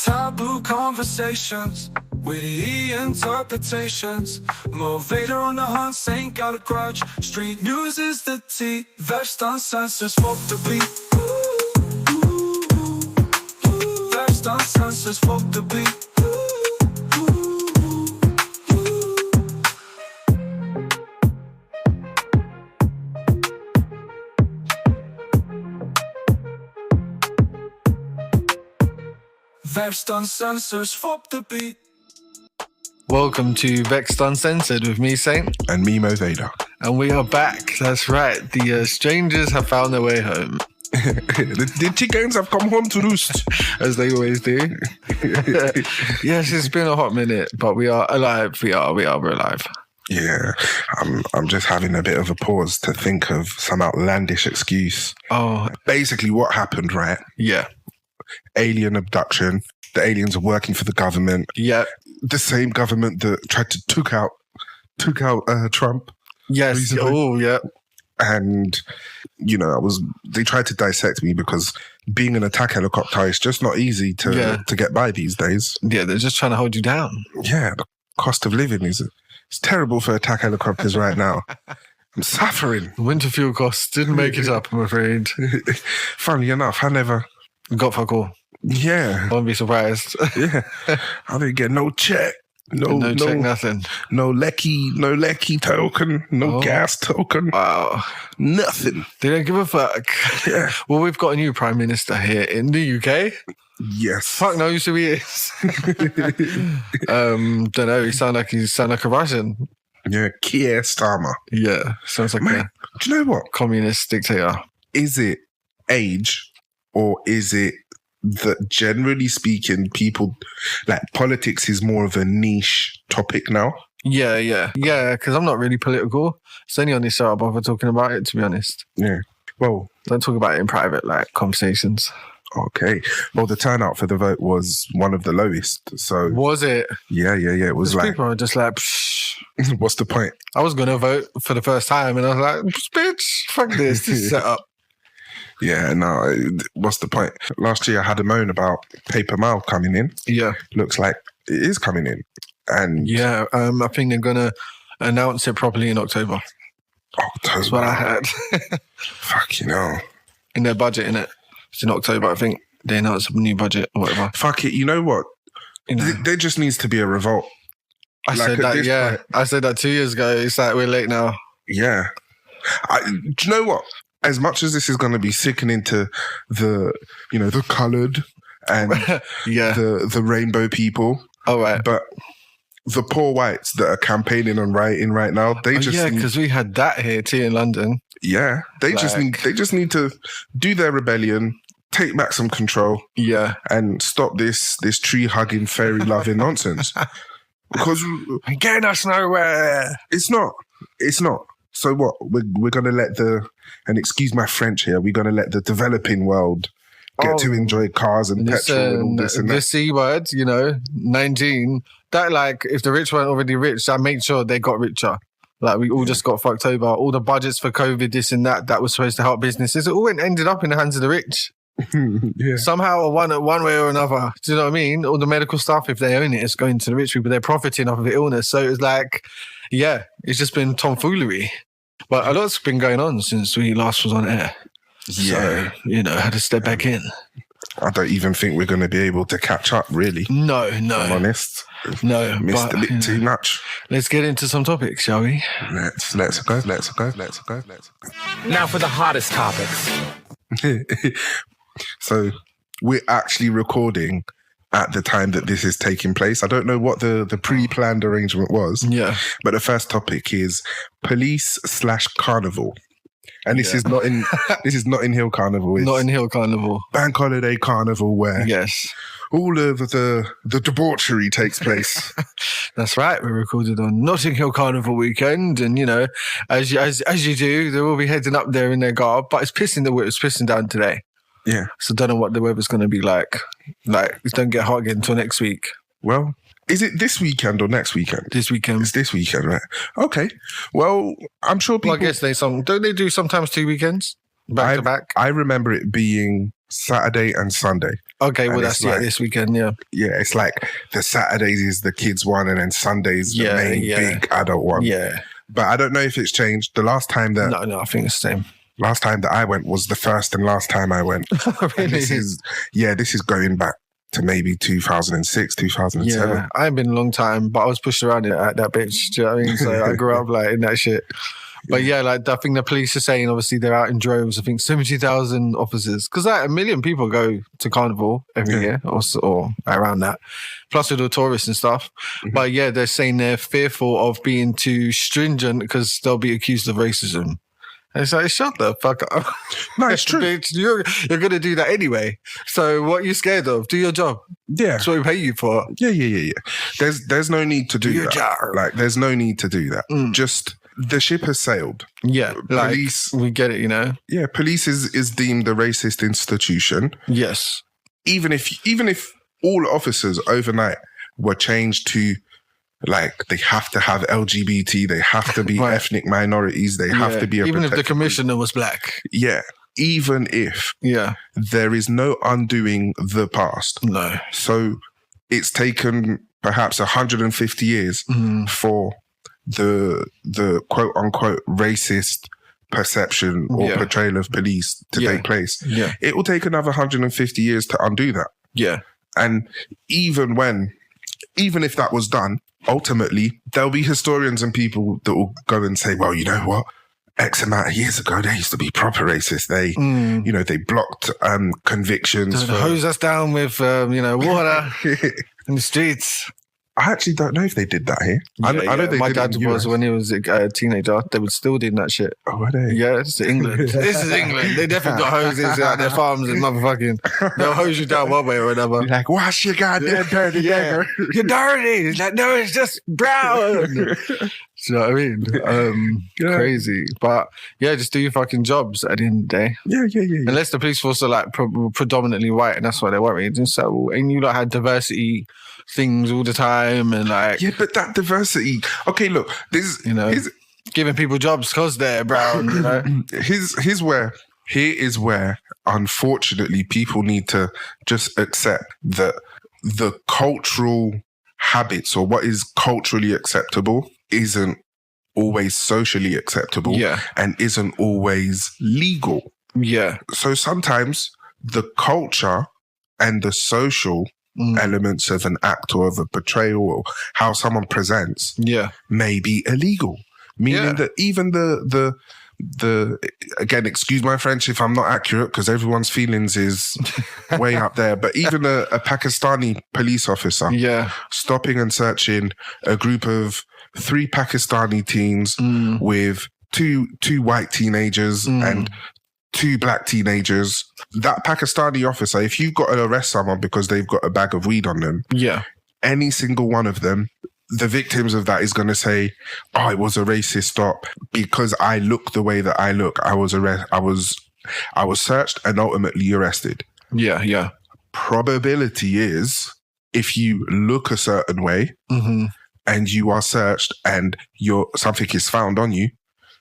Taboo conversations, witty interpretations. Moe Vader on the hunt, Saint got a grudge. Street news is the tea. Vexxed Uncensored, smoke the beat. Vexxed Uncensored, smoke the beat. Vexxed Uncensored, swap the beat. Welcome to Vexxed Uncensored with me, Saint. And me, Moe Vader. And we are back. That's right. The strangers have found their way home. the chickens have come home to roost. As they always do. Yes, it's been a hot minute, but we are alive. We're alive. Yeah, I'm just having a bit of a pause to think of some outlandish excuse. Oh. Basically what happened, right? Yeah. Alien abduction. The aliens are working for the government. Yeah. The same government that tried to took out Trump. Yes. Recently. Oh, yeah. And, they tried to dissect me because being an attack helicopter is just not easy to get by these days. Yeah, they're just trying to hold you down. Yeah, the cost of living it's terrible for attack helicopters right now. I'm suffering. Winter fuel costs didn't make it up, I'm afraid. Funnily enough, I never got fuck all. Yeah. Won't be surprised. Yeah. I didn't get no check. No check, nothing. No lecky token. No gas token. Wow. Nothing. They don't give a fuck. Yeah. Well, we've got a new Prime Minister here in the UK. Yes. Fuck knows who he is. Don't know. He sound like a Russian. Yeah, Keir Starmer. Yeah. Sounds like Man, do you know what? Communist dictator. Is it age or is it that generally speaking, people like politics is more of a niche topic now? Yeah, because I'm not really political. It's only on this show I bother talking about it, to be honest. Yeah. Well, don't talk about it in private, like conversations. Okay. Well, the turnout for the vote was one of the lowest. So was it? Yeah. It was like people are just like, psh. What's the point? I was gonna vote for the first time, and I was like, bitch, fuck this. This is set up. Yeah, no, what's the point? Last year I had a moan about paper mail coming in. Yeah. Looks like it is coming in. And yeah, I think they're going to announce it properly in October. That's what I heard. Fucking hell. In their budget, innit? It's in October, I think. They announced a new budget or whatever. Fuck it, you know what? There just needs to be a revolt. I said that, yeah. Point. I said that 2 years ago. It's like we're late now. Yeah. Do you know what? As much as this is going to be sickening to the coloured and the rainbow people, but the poor whites that are campaigning on rioting right now, they just because we had that here too in London. Yeah, they just need to do their rebellion, take back some control, and stop this tree hugging, fairy loving nonsense. Because getting us nowhere. It's not. So what? We're going to let and excuse my French here, we're going to let the developing world get to enjoy cars and petrol and all this and that. The C word, 19, that like, if the rich weren't already rich, I made sure they got richer. Like we all just got fucked over. All the budgets for COVID, this and that was supposed to help businesses. It all ended up in the hands of the rich. Yeah. Somehow, one way or another. Do you know what I mean? All the medical stuff, if they own it, it's going to the rich people. They're profiting off of the illness. So it's like, yeah, it's just been tomfoolery. But a lot's been going on since we last was on air. Yeah. So, had to step back in. I don't even think we're going to be able to catch up, really. No. I'm honest. No. Missed a bit too much. Let's get into some topics, shall we? Let's go. Now for the hottest topics. So we're actually recording at the time that this is taking place. I don't know what the pre-planned arrangement was. Yeah. But the first topic is police/carnival. And this is Notting Hill Carnival. It's Notting Hill Carnival. Bank holiday carnival where all of the debauchery takes place. That's right. We recorded on Notting Hill Carnival weekend, and as you do, they will be heading up there in their garb. But it's pissing down today. Yeah. So don't know what the weather's going to be like. Like, it don't get hot again until next week. Well, is it this weekend or next weekend? This weekend. It's this weekend, right? Okay. Well, I'm sure people... Well, I guess don't they do sometimes 2 weekends? Back to back? I remember it being Saturday and Sunday. Okay, well, that's this weekend, yeah. Yeah, it's like the Saturdays is the kids one and then Sundays the main big adult one. Yeah. But I don't know if it's changed. The last time that... No, I think it's the same. Last time that I went was the first and last time I went. Really? This is going back to maybe 2006, 2007. Yeah, I ain't been a long time, but I was pushed around at that bitch. Do you know what I mean? So I grew up like in that shit. But yeah, like I think the police are saying, obviously they're out in droves. I think 70,000 officers, because like 1 million people go to Carnival every year, or around that, plus with the tourists and stuff. Mm-hmm. But yeah, they're saying they're fearful of being too stringent because they'll be accused of racism. And it's like, shut the fuck up. No, it's true. Bitch, you're going to do that anyway. So what are you scared of? Do your job. Yeah. That's what we pay you for. Yeah. There's no need to do that. Job. Like, there's no need to do that. Just, the ship has sailed. Yeah. Police. Like, we get it, you know? Yeah, police is deemed a racist institution. Yes. Even if all officers overnight were changed to, like, they have to have LGBT, they have to be ethnic minorities, they have to be even if the commissioner was black. Yeah. Even if there is no undoing the past. No. So it's taken perhaps 150 years for the quote unquote racist perception or portrayal of police to take place. Yeah. It will take another 150 years to undo that. Yeah. And even if that was done, ultimately, there'll be historians and people that will go and say, well, you know what? X amount of years ago, they used to be proper racist. They, they blocked convictions. Hose us down with, water in the streets. I actually don't know if they did that here. I know they my did dad was when he was a teenager. They were still doing that shit. Oh, were they? Yeah, this is England. This is England. They definitely got hoses out their farms and motherfucking. They'll hose you down one way or another. You're like, wash your goddamn dirty nigger. You're dirty. It's like, no, it's just brown. Do you know what I mean? Crazy. But yeah, just do your fucking jobs at the end of the day. Yeah. Unless the police force are like predominantly white and that's why they're worried. And so, and you like had diversity things all the time and like... Yeah, but that diversity... Okay, look, this... giving people jobs because they're brown, you know? Here is where, unfortunately, people need to just accept that the cultural habits or what is culturally acceptable isn't always socially acceptable and isn't always legal. Yeah. So sometimes the culture and the social elements of an act or of a portrayal or how someone presents may be illegal. Meaning that even the again, excuse my French if I'm not accurate because everyone's feelings is way up there, but even a Pakistani police officer stopping and searching a group of 3 Pakistani teens with two white teenagers and 2 black teenagers, that Pakistani officer, if you've got to arrest someone because they've got a bag of weed on them, any single one of them, the victims of that is going to say, oh, it was a racist stop because I look the way that I look. I was searched and ultimately arrested. Yeah. Probability is if you look a certain way and you are searched and something is found on you,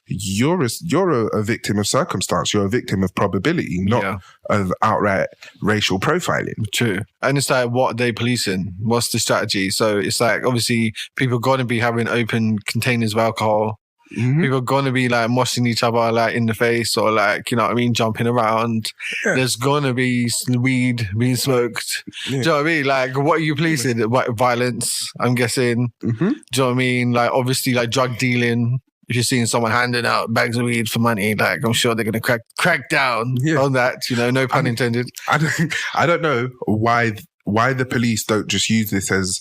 you're a victim of circumstance. You're a victim of probability, not of outright racial profiling. True. And it's like, what are they policing? What's the strategy? So it's like, obviously, people are going to be having open containers of alcohol. People are going to be like moshing each other like in the face or like, you know what I mean, jumping around. There's going to be weed being smoked. Do you know what I mean? Like, what are you policing? Violence, I'm guessing. Do you know what I mean? Like, obviously, like drug dealing. If you're seeing someone handing out bags of weed for money, like I'm sure they're going to crack down on that. You know, no pun intended. I don't know why the police don't just use this as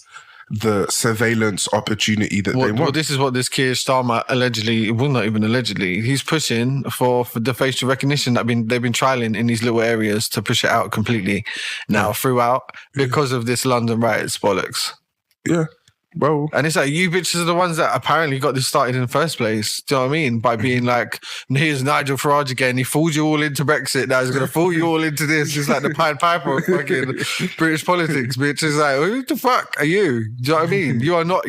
the surveillance opportunity that they want. Well, this is what this Keir Starmer allegedly, well, not even allegedly, he's pushing for the facial recognition that they've been trialing in these little areas to push it out completely now throughout because of this London riots bollocks. Yeah. Well, and it's like, you bitches are the ones that apparently got this started in the first place. Do you know what I mean? By being like, here's Nigel Farage again. He fooled you all into Brexit. Now he's going to fool you all into this. It's like the Pied Piper of fucking British politics, bitch. It's like, who the fuck are you? Do you know what I mean?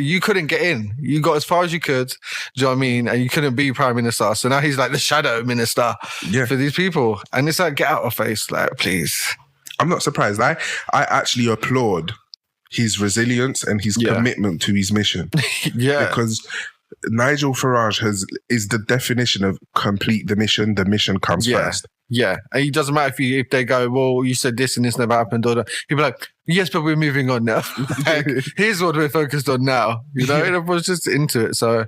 You couldn't get in. You got as far as you could. Do you know what I mean? And you couldn't be Prime Minister. So now he's like the shadow minister for these people. And it's like, get out of face. Like, please. I'm not surprised. I actually applaud his resilience and his commitment to his mission. Because Nigel Farage is the definition of complete the mission. The mission comes first. Yeah, and it doesn't matter if they go, well, you said this and this never happened, or that. People are like, yes, but we're moving on now. Like, here's what we're focused on now. And I was just into it, so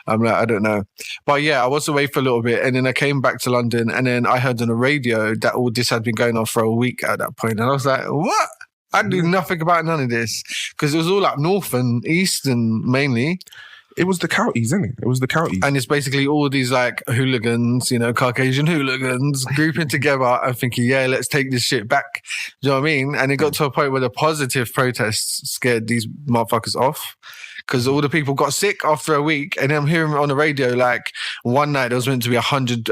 I'm like, I don't know. But yeah, I was away for a little bit, and then I came back to London, and then I heard on the radio that all this had been going on for a week at that point, and I was like, what? I knew nothing about none of this because it was all up north and east and mainly. It was the counties, isn't it? It was the counties. And it's basically all these like hooligans, Caucasian hooligans grouping together and thinking, yeah, let's take this shit back. Do you know what I mean? And it got to a point where the positive protests scared these motherfuckers off because all the people got sick after a week. And I'm hearing on the radio, like one night there was meant to be 100,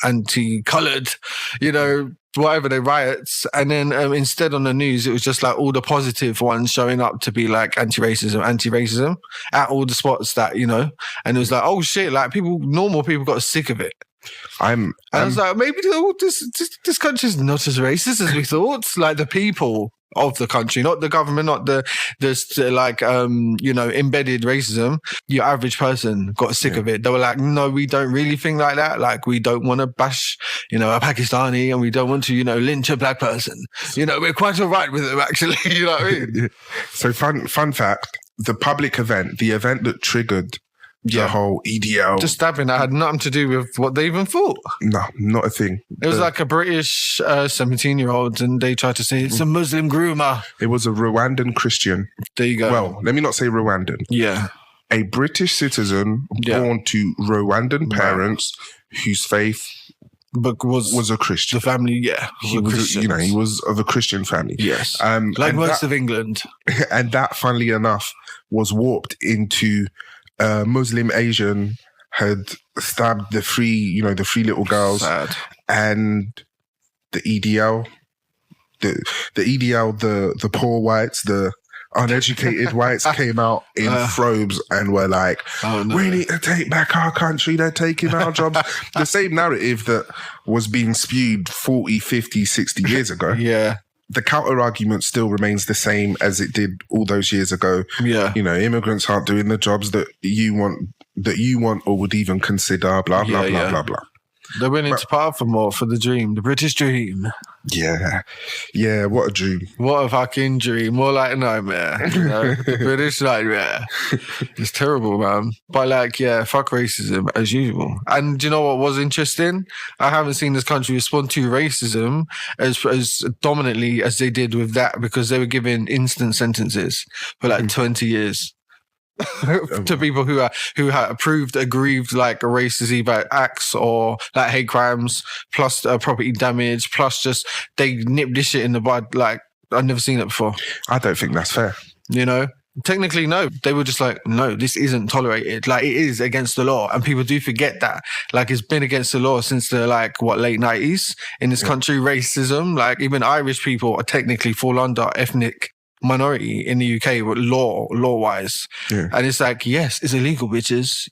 anti-coloured, whatever they riots, and then instead on the news it was just like all the positive ones showing up to be like anti-racism at all the spots that and it was like, oh shit, like normal people got sick of it. I was like, maybe this country's not as racist as we thought. Like the people of the country, not the government, not the embedded racism. Your average person got sick of it. They were like, no, we don't really think like that. Like we don't want to bash, a Pakistani, and we don't want to, lynch a black person. We're quite all right with them actually. You know what I mean? So fun fact, the public event, the event that triggered the whole EDL. The stabbing that had nothing to do with what they even thought. No, not a thing. It was like a British 17-year-old and they tried to say it's a Muslim groomer. It was a Rwandan Christian. There you go. Well, let me not say Rwandan. Yeah. A British citizen born to Rwandan parents whose faith was a Christian. The family, he was of a Christian family. Yes. Like most of England. And that, funnily enough, was warped into Muslim Asian had stabbed the three little girls. Sad. And the EDL, the poor whites, the uneducated whites came out in robes and were like, we need to take back our country, they're taking our jobs. The same narrative that was being spewed 40, 50, 60 years ago. Yeah. The counter argument still remains the same as it did all those years ago. Yeah. Immigrants aren't doing the jobs that you want or would even consider, blah, blah, blah, blah, blah. They're willing to part for more for the dream, the British dream. Yeah. Yeah, what a dream. What a fucking dream. More like a nightmare. The British nightmare. It's terrible, man. But fuck racism as usual. And do you know what was interesting? I haven't seen this country respond to racism as dominantly as they did with that because they were given instant sentences for 20 years. To people who have proved aggrieved racist either acts or hate crimes plus property damage plus just they nipped this shit in the bud. I've never seen it before. I don't think that's fair. Technically no, they were just like, no, this isn't tolerated. It is against the law, and people do forget that. It's been against the law since the late 90s in this country. Racism, even Irish people are technically fall under ethnic minority in the UK with law-wise. Yeah. And it's yes, it's illegal, bitches.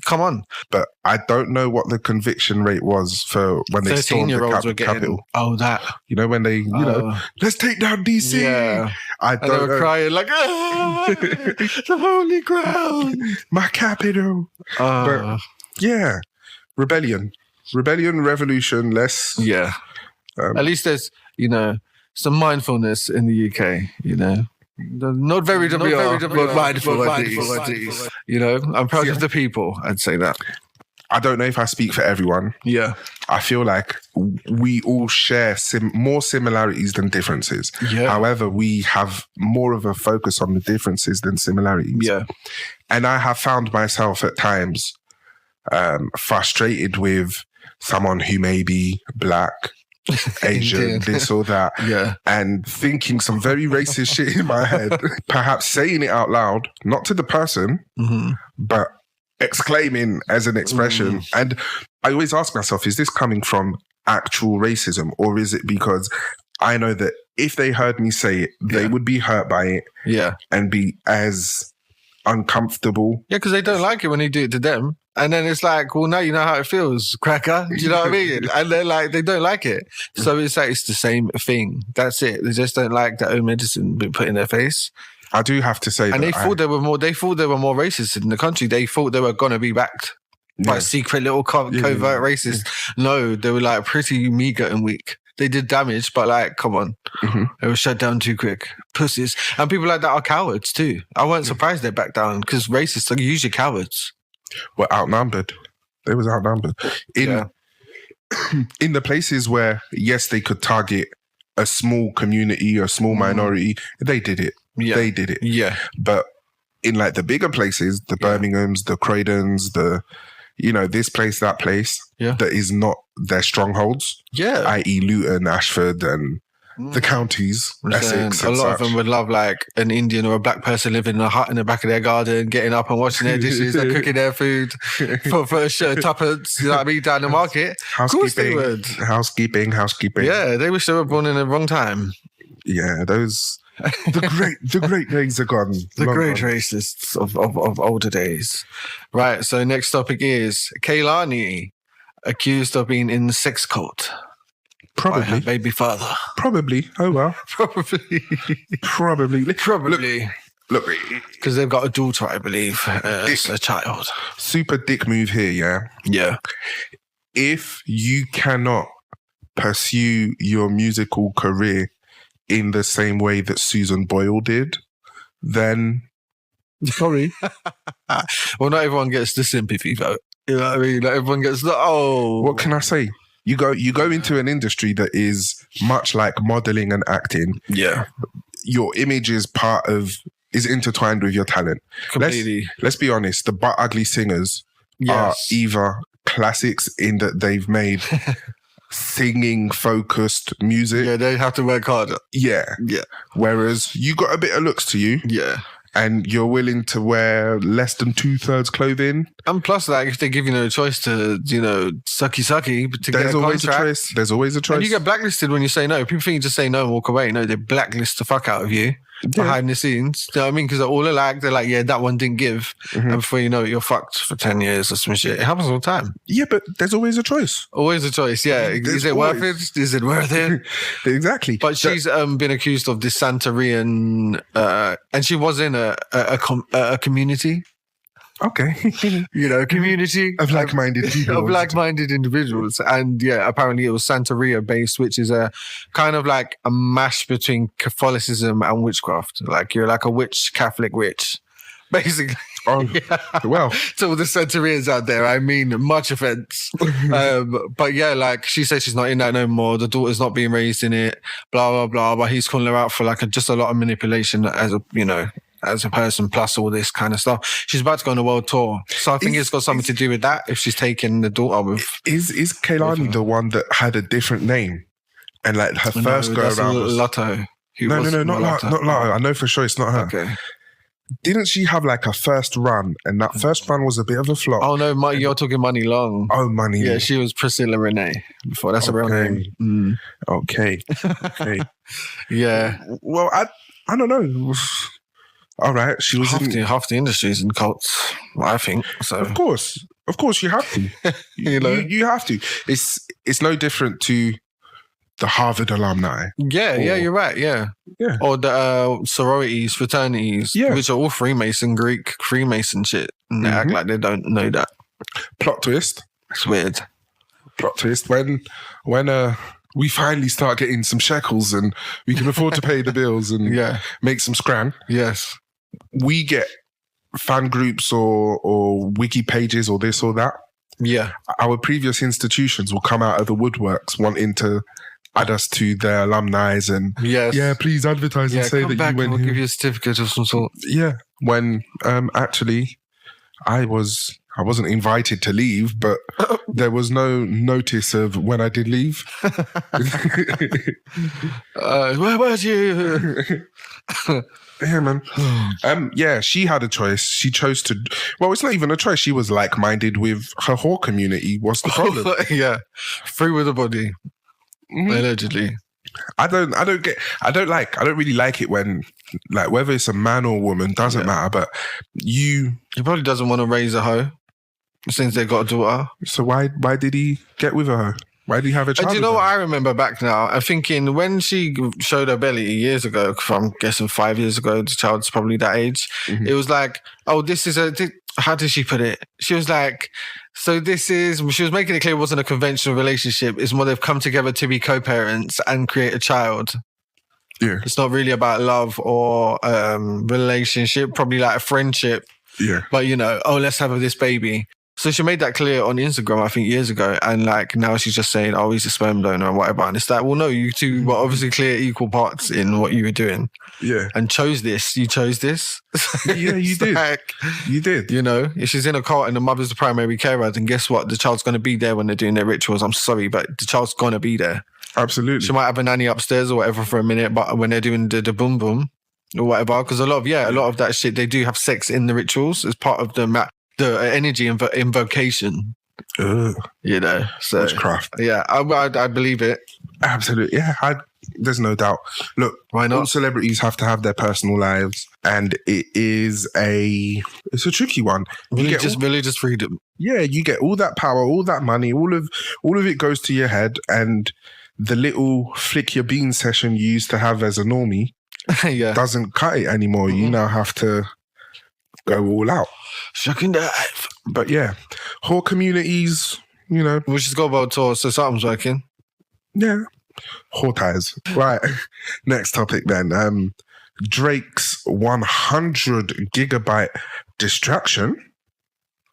Come on. But I don't know what the conviction rate was for when they stormed the Capitol. Oh, that. When they, let's take down DC. Yeah. They were crying the holy ground. My capital. But yeah, rebellion, revolution, less. Yeah. At least there's, some mindfulness in the UK, Not very WR, but mindful at least. I'm proud of the people, I'd say that. I don't know if I speak for everyone. Yeah. I feel like we all share more similarities than differences. Yeah. However, we have more of a focus on the differences than similarities. Yeah. And I have found myself at times frustrated with someone who may be black, Asian, this or that, and thinking some very racist shit in my head, perhaps saying it out loud, not to the person, but exclaiming as an expression. And I always ask myself, is this coming from actual racism, or is it because I know that if they heard me say it, they would be hurt by it and be as uncomfortable? Yeah, because they don't like it when they do it to them. And then it's like, well, now you know how it feels, cracker. Do you know what I mean? And they're like, they don't like it. So it's like, it's the same thing. That's it. They just don't like their own medicine being put in their face. I do have to say, and they thought they were more racist in the country. They thought they were going to be backed by secret little covert racists. No, they were like pretty meager and weak. They did damage, but like, come on. They were shut down too quick. Pussies. And people like that are cowards too. I wasn't surprised they backed down because racists are usually cowards. Were outnumbered. They was outnumbered. In the places where, yes, they could target a small community or a small minority, they did it. Yeah. They did it. Yeah. But in like the bigger places, the Birminghams, the Croydons, this place, that place, that is not their strongholds. Yeah. I.e. Luton, Ashford, and the counties, Essex. A lot of them would love like an Indian or a black person living in a hut in the back of their garden, getting up and washing their dishes and cooking their food for tuppence, you know what I mean, down the market. Housekeeping. Yeah, they wish they were born in the wrong time. Yeah, the great days are gone. The great racists of older days. Right, so next topic is Kehlani, accused of being in the sex cult. Probably. By her baby father. Probably. Oh, well. Probably. Look. Because they've got a daughter, I believe, as a child. Super dick move here, yeah? Yeah. If you cannot pursue your musical career in the same way that Susan Boyle did, then sorry. Well, not everyone gets the sympathy vote. You know what I mean? Not everyone gets the, What can I say? You go into an industry that is much like modeling and acting. Yeah. Your image is intertwined with your talent. Completely. Let's be honest. The butt ugly singers are either classics in that they've made singing focused music. Yeah, they have to work harder. Yeah. Whereas you got a bit of looks to you. Yeah. And you're willing to wear less than 2/3 clothing. And plus, like, if they give you no choice to, sucky to get a contract. There's always a choice. And you get blacklisted when you say no. People think you just say no and walk away. No, they blacklist the fuck out of you behind the scenes. You know what I mean? Because they're all alike. They're like, yeah, that one didn't give. And before you know it, you're fucked for 10 years or some shit. It happens all the time. Yeah, but there's always a choice. Always a choice, yeah. Is it worth it? Is it worth it? Exactly. But she's been accused of this Santorian, and she was in a community. Okay. Community of like-minded people. Of like-minded individuals. And yeah, apparently it was Santeria based, which is a kind of like a mash between Catholicism and witchcraft. Like you're like a witch, Catholic witch, basically. Well. To all the Santerians out there, I mean, much offense. But yeah, like she says she's not in that no more. The daughter's not being raised in it, blah, blah, blah. But he's calling her out for like just a lot of manipulation as a person, plus all this kind of stuff. She's about to go on a world tour. So I think it's got something to do with that if she's taking the daughter with... Is Kehlani the one that had a different name? And like her first go-around was... Lotto. No, not Lotto. I know for sure it's not her. Okay. Didn't she have like a first run? And that first run was a bit of a flop. Oh no, you're talking Money Long. Oh, Money Long. Yeah, she was Priscilla Renee before. That's a real name. Okay. Yeah. Well, I don't know. All right, she was half the industry's in cults, I think. So of course, you have to. you have to. It's no different to the Harvard alumni. Yeah, you're right. Yeah. Or the sororities, fraternities, which are all Greek Freemason shit, and they act like they don't know that. Plot twist. It's weird. Plot twist when we finally start getting some shekels and we can afford to pay the bills and make some scran. Yes. We get fan groups or wiki pages or this or that. Yeah. Our previous institutions will come out of the woodworks wanting to add us to their alumni and please advertise and say that you went we'll here. Give you a certificate of some sort. Yeah. When actually I wasn't invited to leave, but there was no notice of when I did leave. Where was you? Yeah, man. She had a choice. She chose to... Well, it's not even a choice. She was like-minded with her whore community. What's the problem? Free with the body. Allegedly. I don't really like it when, like, whether it's a man or a woman, doesn't matter, but He probably doesn't want to raise a hoe. since they got a daughter. So why did he get with her? Why did he have a child? Do you know what I remember back now? I'm thinking when she showed her belly years ago, I'm guessing 5 years ago, the child's probably that age. It was like, oh, this is how did she put it? She was like, so she was making it clear it wasn't a conventional relationship. It's more they've come together to be co-parents and create a child. Yeah. It's not really about love or relationship, probably like a friendship. Yeah. But, let's have this baby. So she made that clear on Instagram, I think, years ago. And like now she's just saying, oh, he's a sperm donor and whatever. And it's like, well, no, you two were obviously clear equal parts in what you were doing. Yeah. And chose this. You chose this. Yeah, you did. You did. If she's in a cult and the mother's the primary carer, then guess what? The child's going to be there when they're doing their rituals. I'm sorry, but the child's going to be there. Absolutely. She might have a nanny upstairs or whatever for a minute, but when they're doing the boom boom or whatever, because a lot of that shit, they do have sex in the rituals as part of the energy invocation. So witchcraft. Yeah, I believe it. Absolutely. Yeah, there's no doubt. Look, why not? All celebrities have to have their personal lives, and it's a tricky one. Religious freedom. Yeah, you get all that power, all that money, all of it goes to your head, and the little flick your bean session you used to have as a normie doesn't cut it anymore. You now have to go all out. Shocking dive. But yeah, whole communities, We just go about tour, so something's working. Yeah. Whore ties. Right. Next topic then. Drake's 100 gigabyte distraction.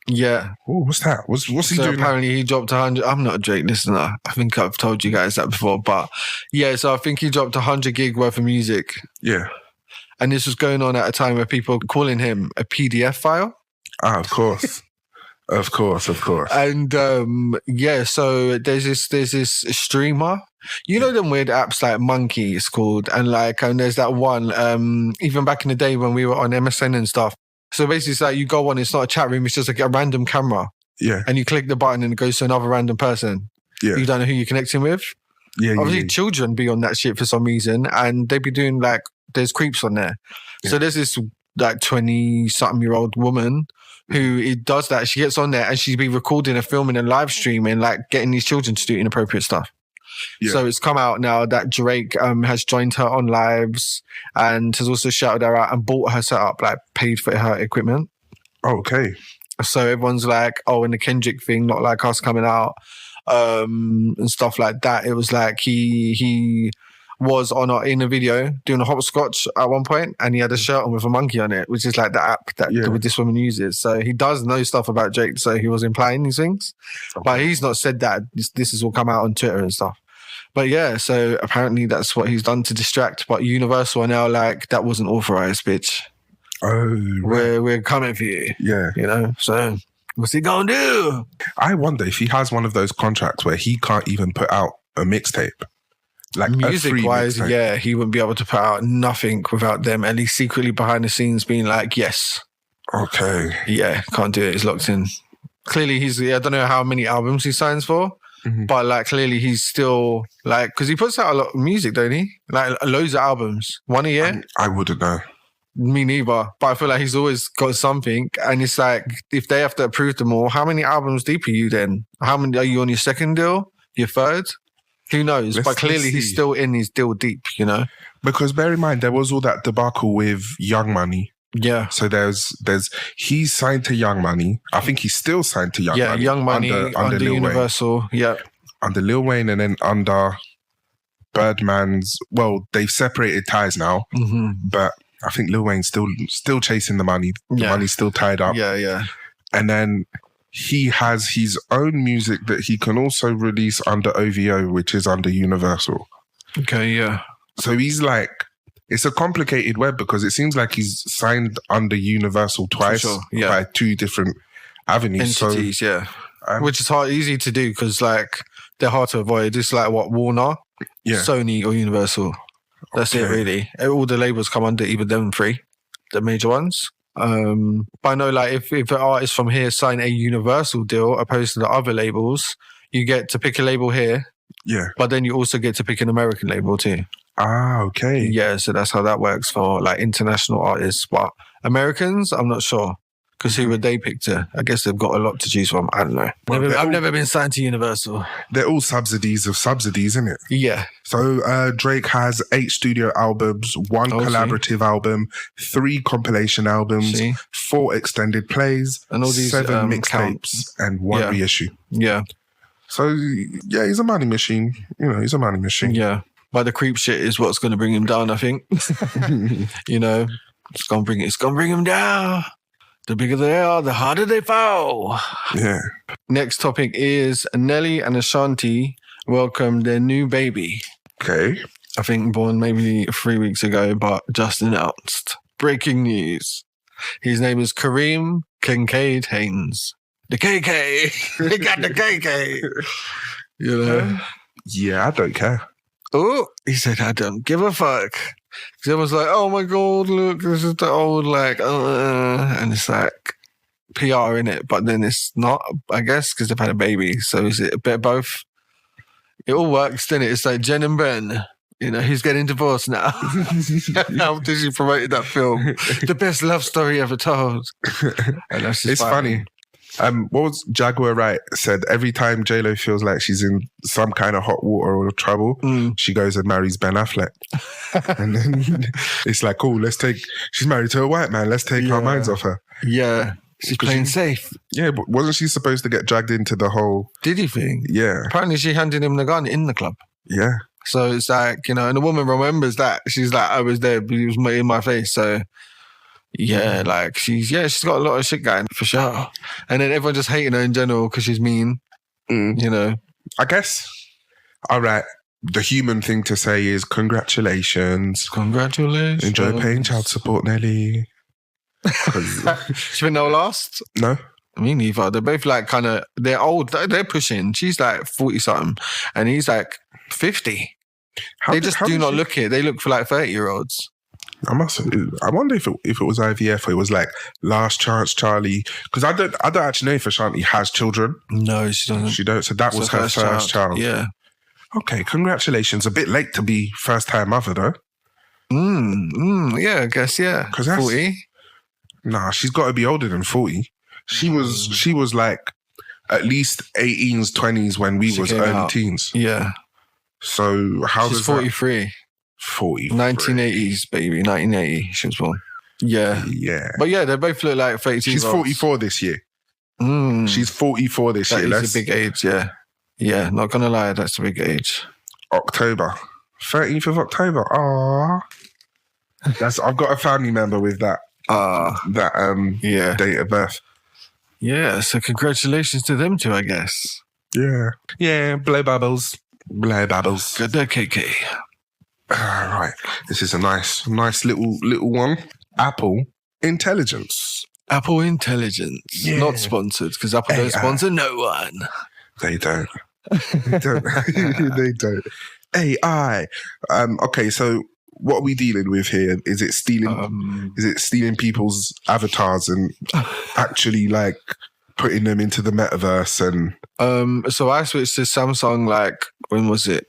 Yeah. Oh, what's that? What's he doing? Apparently he dropped 100. I'm not a Drake listener. I think I've told you guys that before. But yeah, so I think he dropped 100 gig worth of music. Yeah. And this was going on at a time where people were calling him a PDF file. Ah, of course. Of course. And so there's this streamer. Them weird apps like Monkey, it's called. And there's that one, even back in the day when we were on MSN and stuff. So basically it's like you go on, it's not a chat room, it's just like a random camera. Yeah. And you click the button and it goes to another random person. Yeah. You don't know who you're connecting with. Yeah. Obviously children be on that shit for some reason and they be doing there's creeps on there. Yeah. So there's this 20-something-year-old woman who does that. She gets on there and she'd be recording and filming and live streaming, getting these children to do inappropriate stuff. Yeah. So it's come out now that Drake has joined her on lives and has also shouted her out and bought her setup, paid for her equipment. Oh, okay. So everyone's like, oh, and the Kendrick thing, not like us coming out and stuff like that. It was like he was in a video doing a hopscotch at one point and he had a shirt on with a monkey on it, which is like the app that this woman uses. So he does know stuff about Drake, so he was implying these things. Okay. But he's not said that. This has all come out on Twitter and stuff. But yeah, so apparently that's what he's done to distract. But Universal are now that wasn't authorized, bitch. Oh, right. We're coming for you. Yeah. So what's he gonna do? I wonder if he has one of those contracts where he can't even put out a mixtape. Music-wise, yeah, he wouldn't be able to put out nothing without them, at least secretly behind the scenes being like, yes. Okay. Yeah, can't do it. He's locked in. Clearly, I don't know how many albums he signs for, but clearly he's still because he puts out a lot of music, don't he? Loads of albums, one a year. I wouldn't know. Me neither, but I feel like he's always got something. And it's if they have to approve them all, how many albums deep are you then? How many are you on your second deal? Your third? Who knows? But clearly he's still in his deal deep, Because bear in mind, there was all that debacle with Young Money. Yeah. So he's signed to Young Money. I think he's still signed to Young Money. Yeah, Young Money under Lil Universal. Wayne. Yeah. Under Lil Wayne and then under Birdman's. Well, they've separated ties now, but I think Lil Wayne's still chasing the money. The money's still tied up. Yeah. And then he has his own music that he can also release under OVO, which is under Universal. Okay, yeah. So he's it's a complicated web because it seems like he's signed under Universal twice by two different avenues. Entities, which is easy to do because they're hard to avoid. It's Warner, Sony or Universal. That's it really. All the labels come under either them three, the major ones. But I know if an artist from here sign a Universal deal opposed to the other labels, you get to pick a label here. Yeah. But then you also get to pick an American label too. Ah, okay. Yeah, so that's how that works for international artists. But Americans, I'm not sure. Because who would they pick to? I guess they've got a lot to choose from. I don't know. I've never been signed to Universal. They're all subsidies of subsidies, isn't it? Yeah. So Drake has 8 studio albums, 1 collaborative album, 3 compilation albums, 4 extended plays, and all these 7 mixtapes, and 1 reissue. Yeah. So, yeah, he's a money machine. You know, he's a money machine. Yeah. But the creep shit is what's going to bring him down, I think. You know, it's going to bring him down. The bigger they are, the harder they fall. Yeah. Next topic is Nelly and Ashanti welcome their new baby. Okay. I think born maybe 3 weeks ago, but just announced. Breaking news. His name is Kareem Kincaid Haynes. The KK. He got the KK. You know? Yeah, I don't care. Oh, he said, I don't give a fuck. Because everyone's like, oh my God, look, this is the old, like, and it's like PR in it, but then it's not, I guess, because they've had a baby. So is it a bit of both? It all works, doesn't it? It's like Jen and Ben. You know, he's getting divorced now. How did she promote that film? The best love story ever told. And that's just it's funny. What was Jaguar Wright said? Every time J-Lo feels like she's in some kind of hot water or trouble, she goes and marries Ben Affleck. And then it's like, oh, she's married to a white man. Let's take our minds off her. Yeah. She's playing safe. Yeah, but wasn't she supposed to get dragged into the whole... Diddy thing? Yeah. Apparently she handed him the gun in the club. Yeah. So it's like, you know, and the woman remembers that. She's like, I was there, but he was in my face. So... yeah, like she's got a lot of shit going for sure. And then everyone just hating her in general because she's mean, you know. I guess, all right, the human thing to say is congratulations. Congratulations. Enjoy paying child support, Nelly. She been no last? No. Me neither. They're both like kind of, they're old, they're pushing. She's like 40 something and he's like 50. They just do not look it. They look for like 30-year-olds. I wonder if it was IVF or it was like Last Chance Charlie, because I don't actually know if Ashanti has children. No, she doesn't. She don't. So that was her first child. Yeah. Okay, congratulations. A bit late to be first time mother though. Yeah, I guess because 40. Nah, she's got to be older than 40. She was like at least 18s, 20s when we was early teens. Yeah. So how she's does 43. 43. 1980s, baby. 1980, she was born. Yeah. Yeah. But yeah, they both look like 32. She's 44 this year. She's 44 this year. That's a big age, yeah. Yeah, not gonna lie, that's a big age. October. 13th of October. I've got a family member with that. Date of birth. Yeah, so congratulations to them two, I guess. Yeah. Yeah, blow bubbles. Blow bubbles. Good day, KK. Right. This is a nice little one. Apple Intelligence. Apple Intelligence. Yeah. Not sponsored, because Apple don't sponsor no one. They don't. They don't. AI. Okay, so what are we dealing with here? Is it stealing people's avatars and actually like putting them into the metaverse? And so I switched to Samsung like, when was it?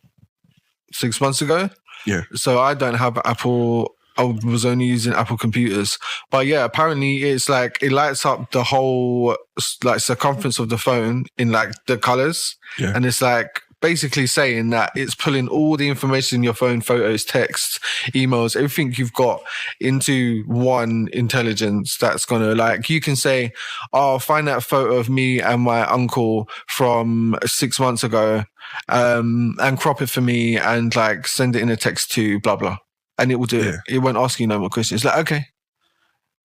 6 months ago? Yeah. So I don't have Apple. I was only using Apple computers. But yeah, apparently it's like it lights up the whole like circumference of the phone in like the colors. Yeah. And it's like basically saying that it's pulling all the information in your phone, photos, texts, emails, everything you've got into one intelligence that's going to like, you can say, oh, find that photo of me and my uncle from 6 months ago and crop it for me and like send it in a text to blah, blah. And it will do it. It won't ask you no more questions. It's like, okay.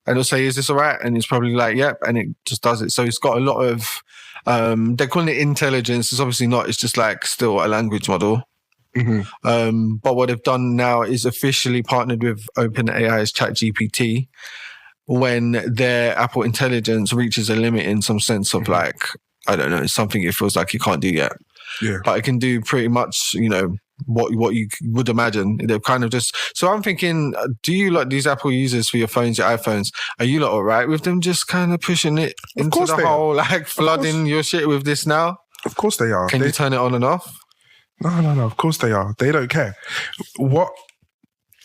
And it'll say, is this all right? And it's probably like, yep. And it just does it. So it's got a lot of, they're calling it intelligence. It's obviously not. It's just like still a language model. Mm-hmm. But what they've done now is officially partnered with OpenAI's ChatGPT when their Apple Intelligence reaches a limit in some sense of like, I don't know, something it feels like you can't do yet. Yeah. But it can do pretty much, you know, what you would imagine. They're kind of just, so I'm thinking, do you like these Apple users for your phones, your iPhones, are you like all right with them just kind of pushing it into the whole like flooding your shit with this now? Of course they are. Can you turn it on and off? No. Of course they are. They don't care. What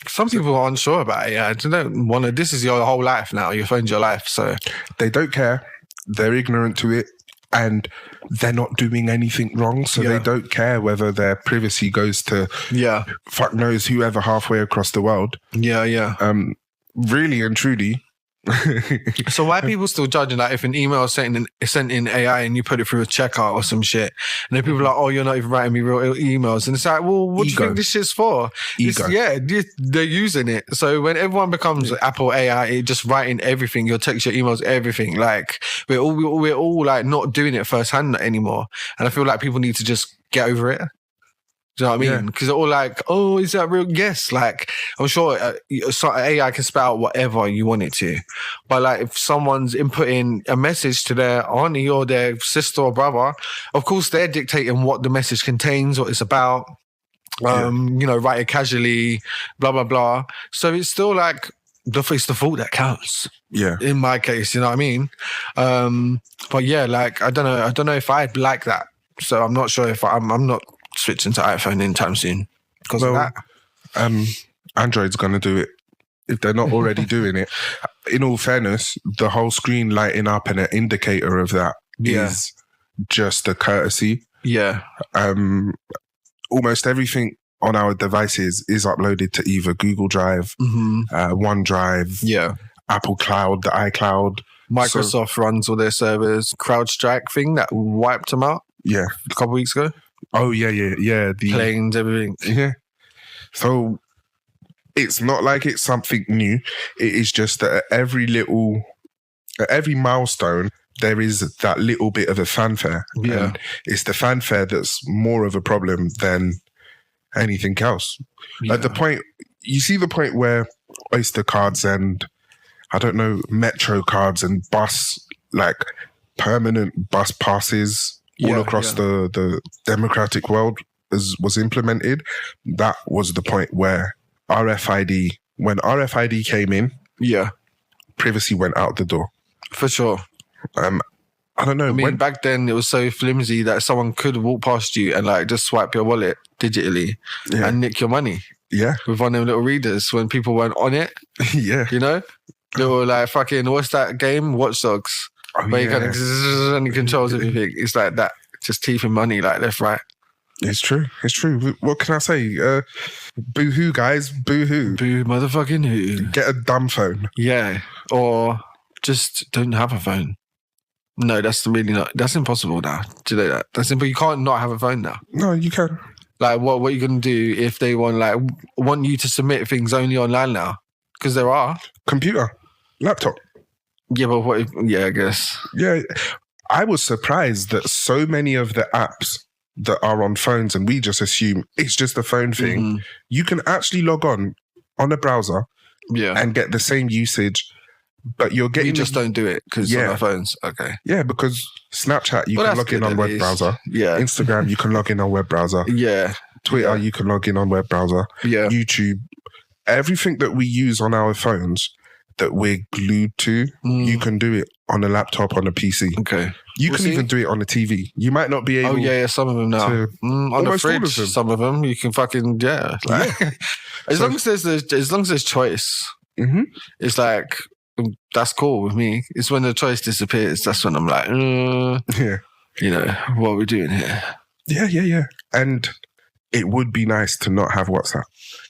Some people are unsure about it. Yeah, they don't want to. This is your whole life now. Your phone's your life, so they don't care. They're ignorant to it, and they're not doing anything wrong, so they don't care whether their privacy goes to fuck knows whoever halfway across the world. Really and truly. So why are people still judging if an email is sent in AI and you put it through a checkout or some shit, and then people are like, oh, you're not even writing me real emails, and it's like, well, what do you think this shit's for? They're using it. So when everyone becomes Apple AI, it just writing everything, your text, your emails, everything. Like we're all like not doing it firsthand anymore, and I feel like people need to just get over it. Do you know what I mean? Because they're all like, oh, is that real? Yes. Like, I'm sure AI can spell out whatever you want it to. But like, if someone's inputting a message to their auntie or their sister or brother, of course, they're dictating what the message contains, what it's about. Write it casually, blah, blah, blah. So it's still like, it's the fault that counts. Yeah. In my case, you know what I mean? But yeah, like, I don't know if I'd like that. So I'm not sure if I'm not switching to iPhone anytime soon because of that. Android's going to do it if they're not already doing it. In all fairness, the whole screen lighting up and an indicator of that is just a courtesy. Yeah. Almost everything on our devices is uploaded to either Google Drive, OneDrive, Apple Cloud, the iCloud. Microsoft runs all their servers. CrowdStrike thing that wiped them out. Yeah. A couple of weeks ago. Oh, yeah. The planes, everything. Yeah. So it's not like it's something new. It is just that at every milestone, there is that little bit of a fanfare. Yeah. And it's the fanfare that's more of a problem than anything else. Yeah. At the point, you see the point where Oyster cards and, I don't know, Metro cards and permanent bus passes all across the democratic world was implemented. That was the point where when RFID came in, privacy went out the door. For sure. I don't know. I mean, back then it was so flimsy that someone could walk past you and like just swipe your wallet digitally and nick your money. Yeah. With one of them little readers when people weren't on it. Yeah. You know? They were like fucking, what's that game? Watch Dogs. Where you kind of and he controls everything. It's like that, just teeth and money, like left, right. It's true. What can I say? Boo-hoo, guys. Boo-hoo. Boo motherfucking who. Get a dumb phone. Yeah. Or just don't have a phone. No, that's really not. That's impossible now. Do you know that? That's simple. You can't not have a phone now. No, you can. Like, what are you going to do if they want you to submit things only online now? Because there are. Computer. Laptop. Yeah, but I guess. Yeah, I was surprised that so many of the apps that are on phones, and we just assume it's just a phone thing, you can actually log on a browser and get the same usage, but you're getting... You just don't do it because on our phones. Okay. Yeah, because Snapchat, you can log in on web browser. Yeah. Instagram, you can log in on web browser. Yeah. Twitter, you can log in on web browser. Yeah. YouTube. Everything that we use on our phones that we're glued to, you can do it on a laptop, on a PC. Okay. You can even do it on a TV. You might not be able... Oh, yeah, some of them now. On the fridge, some of them, you can fucking, as long as there's choice, it's like, that's cool with me. It's when the choice disappears, that's when I'm like, you know, what are we doing here? Yeah. And it would be nice to not have WhatsApp.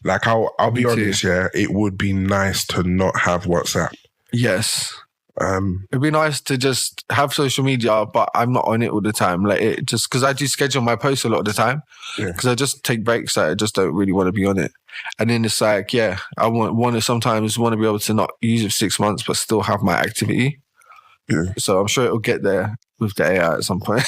Like, I'll be honest, it would be nice to not have WhatsApp. Yes. It'd be nice to just have social media, but I'm not on it all the time. Like, it just because I do schedule my posts a lot of the time, because I just take breaks. I just don't really want to be on it. And then it's like, I want to sometimes want to be able to not use it for 6 months, but still have my activity. Yeah. So I'm sure it'll get there with the AI at some point.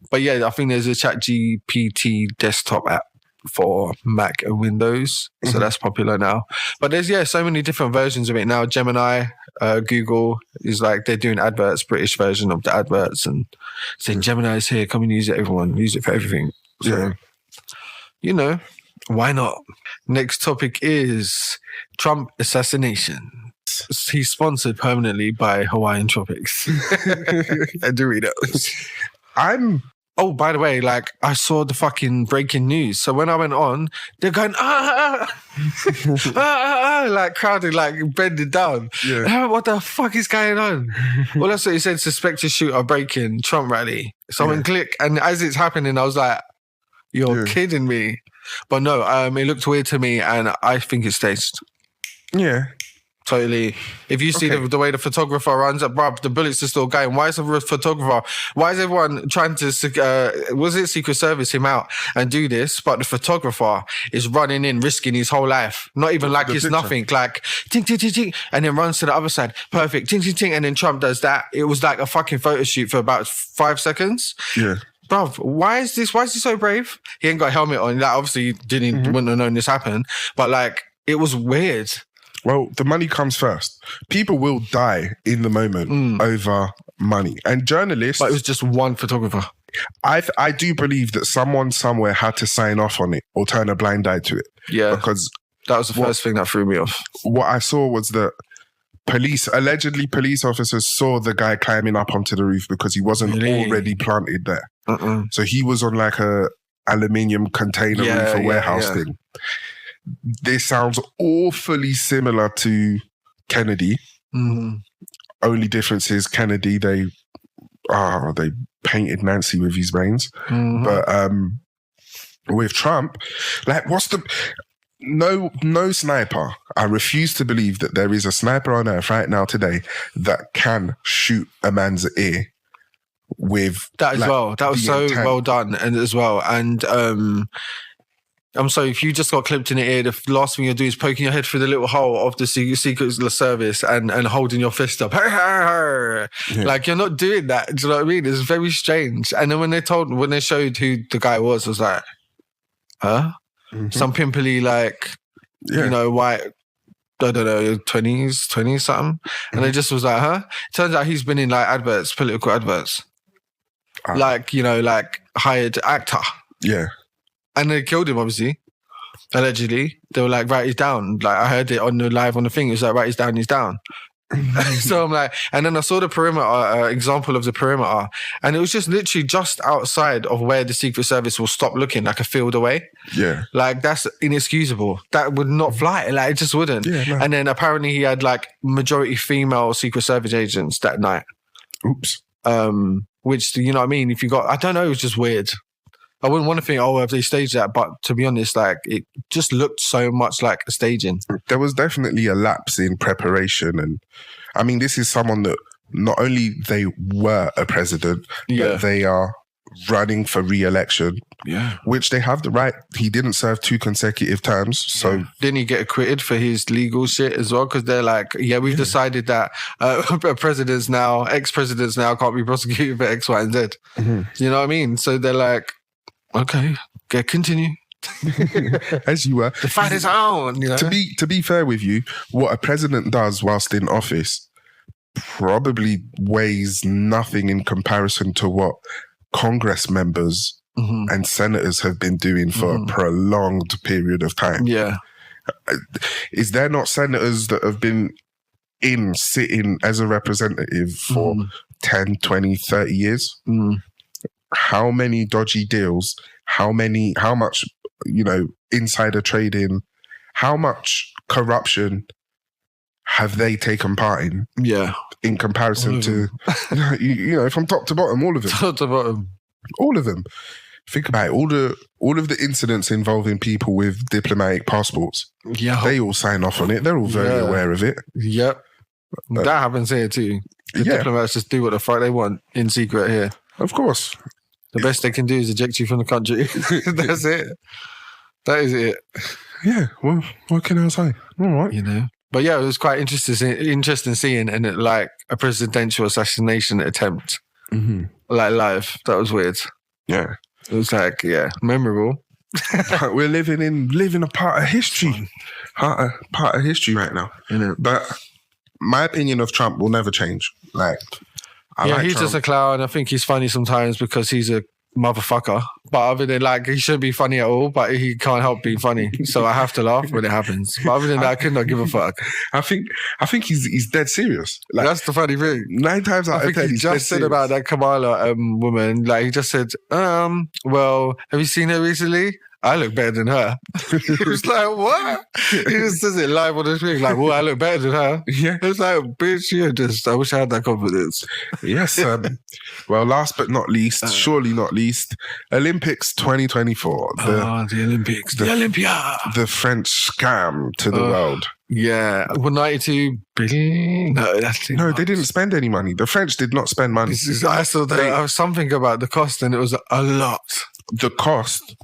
But I think there's a ChatGPT desktop app for Mac and Windows. So that's popular now. But there's, so many different versions of it now. Gemini, Google is like, they're doing adverts, British version of the adverts, and saying Gemini's here, come and use it, everyone. Use it for everything. So, you know, why not? Next topic is Trump assassination. He's sponsored permanently by Hawaiian Tropics and Doritos. Oh, by the way, like, I saw the fucking breaking news. So when I went on, they're going, like crowded, like bending down. Yeah. What the fuck is going on? Well, that's what he said, suspected shooter breaking Trump rally. Someone click. And as it's happening, I was like, you're kidding me. But no, it looked weird to me and I think it's staged. Yeah. Totally. If you see the way the photographer runs up, bruv, the bullets are still going. Why is the photographer? Why is everyone trying to, Secret Service him out and do this? But the photographer is running in, risking his whole life. Not even like it's nothing. Like, ting, ting, ting, ting, and then runs to the other side. Perfect. Ting, ting, ting. And then Trump does that. It was like a fucking photo shoot for about 5 seconds. Yeah. Bruv, why is he so brave? He ain't got a helmet on. Like, obviously, wouldn't have known this happened. But like, it was weird. Well, the money comes first. People will die in the moment over money. And journalists... But it was just one photographer. I do believe that someone somewhere had to sign off on it or turn a blind eye to it. Yeah. Because... That was the first thing that threw me off. What I saw was that allegedly police officers saw the guy climbing up onto the roof because he wasn't already planted there. So he was on like a aluminium container roof, a warehouse thing. This sounds awfully similar to Kennedy. Only difference is Kennedy, they painted Nancy with his brains. But with Trump, like, what's the... No sniper. I refuse to believe that there is a sniper on earth right now today that can shoot a man's ear with that as well. That was so well done, and as well. And I'm sorry, if you just got clipped in the ear, the last thing you'll do is poking your head through the little hole of the Secret Service and holding your fist up. Like, you're not doing that. Do you know what I mean? It's very strange. And then when they showed who the guy was, I was like, huh? Some pimply, like, you know, white, I don't know, 20s something. And they just was like, huh? Turns out he's been in like adverts, political adverts. Like, you know, like hired actor. Yeah. And they killed him, obviously. Allegedly. They were like, write it down. Like, I heard it on the live on the thing. It was like, write it down, he's down. So I'm like, and then I saw the perimeter, example of the perimeter, and it was just literally just outside of where the Secret Service will stop looking, like a field away. Yeah. Like, that's inexcusable. That would not fly. Like, it just wouldn't. Yeah, no. And then apparently he had like majority female Secret Service agents that night. Oops. Which, you know what I mean? If you got, I don't know, it was just weird. I wouldn't want to think, oh, have they staged that? But to be honest, like, it just looked so much like a staging. There was definitely a lapse in preparation. And I mean, this is someone that not only they were a president, but they are running for re-election, which they have the right. He didn't serve 2 consecutive terms. So didn't he get acquitted for his legal shit as well? Because they're like, we've decided that ex-presidents now can't be prosecuted for X, Y, and Z. You know what I mean? So they're like, okay, continue. As you were. The fight is on. You know? To be fair with you, what a president does whilst in office probably weighs nothing in comparison to what Congress members and senators have been doing for a prolonged period of time. Yeah. Is there not senators that have been sitting as a representative for 10, 20, 30 years? How many dodgy deals, how much, you know, insider trading, how much corruption have they taken part in? Yeah. In comparison to, you know, from top to bottom, all of them. Top to bottom. All of them. Think about it, all of the incidents involving people with diplomatic passports. Yeah. They all sign off on it. They're all very aware of it. Yep. That happens here too. The diplomats just do what the fuck they want in secret here. Of course. The best they can do is eject you from the country. That's it. That is it. Yeah. Well, what can I say? All right. You know. But yeah, it was quite interesting seeing and like a presidential assassination attempt, like live. That was weird. Yeah. It was like, memorable. We're living a part of history. Part of history right now. But my opinion of Trump will never change. Like, he's Trump. Just a clown. I think he's funny sometimes because he's a motherfucker. But other than like, he shouldn't be funny at all, but he can't help being funny. So I have to laugh when it happens. But other than that, I could not give a fuck. I think he's dead serious. Like, that's the funny thing. 9 times out of 10, he just said about that Kamala woman. Like, he just said, well, have you seen her recently? I look better than her. He was like, what? He just says it live on the screen. Like, well, I look better than her. Yeah. It's like, bitch, I wish I had that confidence. Yes. Well, last but not least, surely not least, Olympics 2024. The Olympics. The Olympia. The French scam to the world. Yeah. Well, 92 billion? No, that's no, they didn't spend any money. The French did not spend money. I saw something about the cost, and it was a lot. The cost...